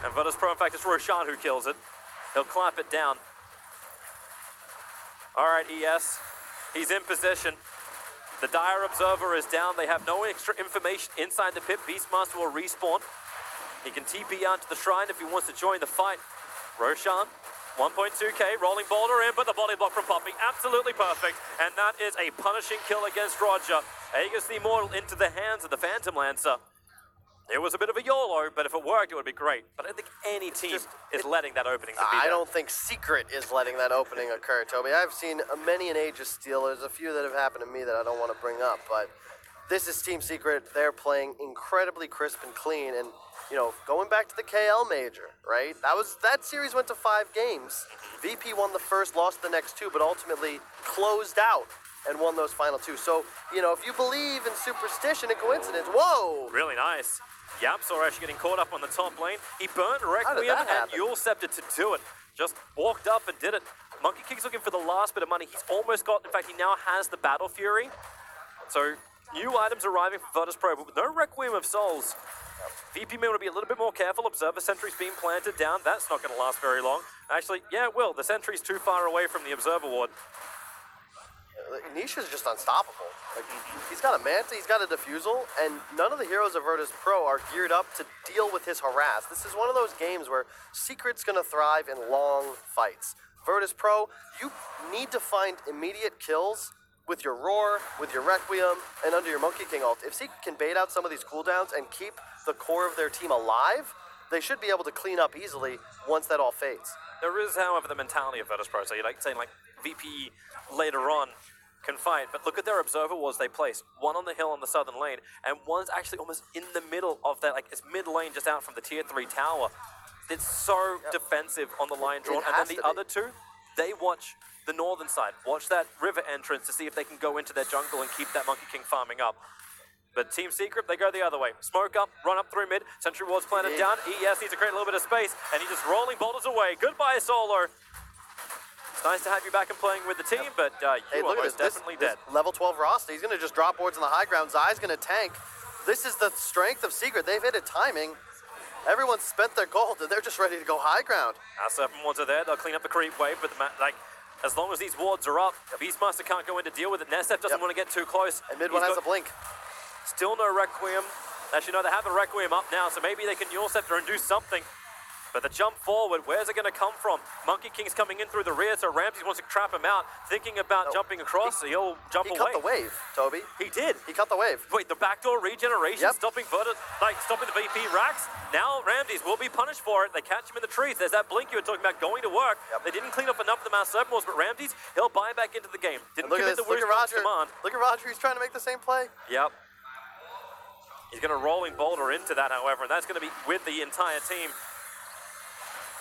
And Virtus Pro, in fact, it's Roshan who kills it. He'll clap it down. All right, ES, he's in position. The Dire Observer is down. They have no extra information inside the pit. Beastmaster will respawn. He can TP out to the shrine if he wants to join the fight. Roshan, 1.2k, rolling boulder in, but the body block from Poppy, absolutely perfect. And that is a punishing kill against Roger. Aegis the Immortal into the hands of the Phantom Lancer. It was a bit of a YOLO, but if it worked, it would be great. But I don't think any team is letting that opening to be I there. don't think Secret is letting that opening occur, Toby. I've seen many an Aegis steal. There's a few that have happened to me that I don't want to bring up, but this is Team Secret. They're playing incredibly crisp and clean, and you know, going back to the KL Major, right? That series went to 5 games. VP won the first, lost the next 2, but ultimately closed out and won those final 2. So, you know, if you believe in superstition and coincidence, whoa! Really nice. Yapsor actually getting caught up on the top lane. He burnt Requiem and Yule Scepter to do it. Just walked up and did it. Monkey King's looking for the last bit of money. He's almost got, in fact, he now has the Battle Fury. So, new items arriving from Virtus Pro, but with no Requiem of Souls. VP may want to be a little bit more careful. Observer Sentry's being planted down. That's not going to last very long. Actually, yeah, it will. The Sentry's too far away from the Observer Ward. Nisha's just unstoppable. Like, he's got a Manta, he's got a Diffusal, and none of the heroes of Virtus Pro are geared up to deal with his harass. This is one of those games where Secret's going to thrive in long fights. Virtus Pro, you need to find immediate kills with your Roar, with your Requiem, and under your Monkey King ult. If Secret can bait out some of these cooldowns and keep the core of their team alive, they should be able to clean up easily once that all fades. There is, however, the mentality of Virtus Pro. So you're like saying, like, VP later on can fight, but look at their Observer Wards they place. One on the hill on the southern lane, and one's actually almost in the middle of that, like, it's mid lane just out from the tier 3 tower. It's so defensive on the line drawn, and then the other two, they watch the northern side, watch that river entrance to see if they can go into their jungle and keep that Monkey King farming up. But Team Secret, they go the other way. Smoke up, run up through mid, Sentry Ward's planted down, ES needs to create a little bit of space, and he's just rolling boulders away. Goodbye, Solo. It's nice to have you back and playing with the team, but you are most definitely dead. Level 12 roster, he's going to just drop boards on the high ground. Zai's going to tank. This is the strength of Secret. They've hit a timing. Everyone's spent their gold, and they're just ready to go high ground. Our Serpent Wards are there. They'll clean up the creep wave, but as long as these wards are up, Beastmaster can't go in to deal with it. Nesef doesn't want to get too close. And mid one has a blink. Still no Requiem. Actually, no, they have the Requiem up now, so maybe they can Yule Scepter and do something. But the jump forward, where's it going to come from? Monkey King's coming in through the rear, so Ramses wants to trap him out, thinking about jumping across, so he'll jump away. He cut the wave, Toby. He did. He cut the wave. Wait, the backdoor regeneration, stopping stopping the VP racks. Now Ramses will be punished for it. They catch him in the trees. There's that blink you were talking about going to work. They didn't clean up enough of the Mass Serpent Walls, but Ramses, he'll buy back into the game. Didn't commit the look at Roger. Command. Look at Roger, he's trying to make the same play. Yep. He's going to rolling boulder into that, however, and that's going to be with the entire team.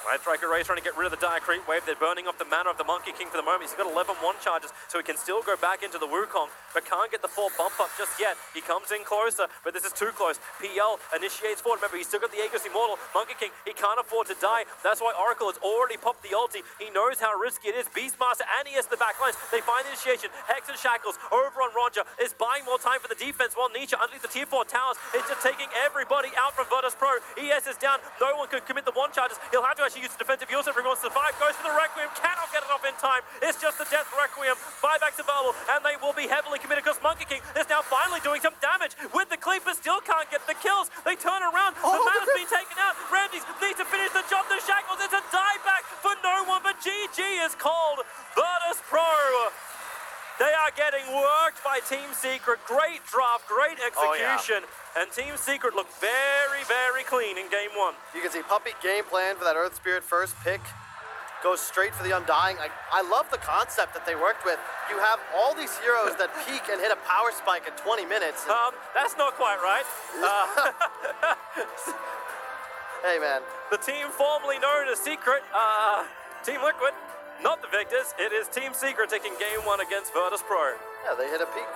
Right, Striker Ray's trying to get rid of the Dire Creep Wave. They're burning off the mana of the Monkey King for the moment. He's got 11-1 charges, so he can still go back into the Wukong, but can't get the full bump up just yet. He comes in closer, but this is too close. PL initiates forward. Remember, he's still got the Aegis Immortal. Monkey King, he can't afford to die. That's why Oracle has already popped the ulti. He knows how risky it is. Beastmaster and ES the back lines. They find the initiation. Hex and Shackles over on Roger is buying more time for the defense, while Nietzsche underneath the tier 4 towers is just taking everybody out from Virtus Pro. ES is down. No one can commit the 1 charges. He'll have to actually use the defensive Yule Scepter. He wants to survive, goes for the Requiem, cannot get it off in time. It's just the Death Requiem. Buybacks available, and they will be heavily committed because Monkey King is now finally doing some damage with the Cleaver. Still can't get the kills. They turn around. The mana's been taken out. Ramses needs to finish the job. The Shackles, it's a dieback for no one, but GG is called. Virtus Pro. They are getting worked by Team Secret. Great draft, great execution. And Team Secret looked very, very clean in game 1. You can see Puppy game plan for that Earth Spirit first pick. Goes straight for the Undying. I love the concept that they worked with. You have all these heroes that peak and hit a power spike at 20 minutes. That's not quite right. Hey, man. The team formerly known as Secret, Team Liquid, not the victors. It is Team Secret taking game 1 against Virtus Pro. Yeah, they hit a peak.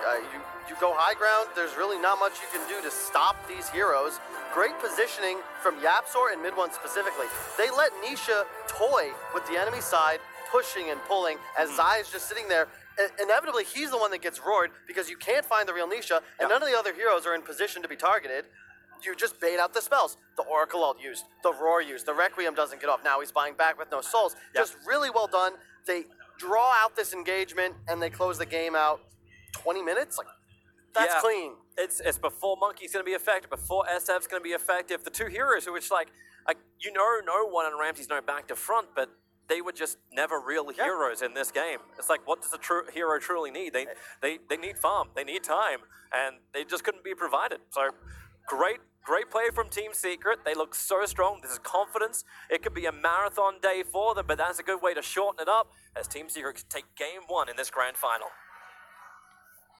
You go high ground, there's really not much you can do to stop these heroes. Great positioning from Yapsor and mid 1 specifically. They let Nisha toy with the enemy side, pushing and pulling, as Zai is just sitting there. Inevitably, he's the one that gets roared because you can't find the real Nisha, and none of the other heroes are in position to be targeted. You just bait out the spells. The Oracle ult used, the Roar used, the Requiem doesn't get off. Now he's buying back with no souls. Just really well done. They draw out this engagement, and they close the game out 20 minutes? Like, that's clean. It's before Monkey's going to be effective, before SF's going to be effective. The two heroes who, which like no one and Ramsey's no back to front, but they were just never real heroes in this game. It's like, what does a true hero truly need? They need farm, they need time, and they just couldn't be provided. So great play from Team Secret. They look so strong. This is confidence. It could be a marathon day for them, but that's a good way to shorten it up as Team Secret take game 1 in this grand final.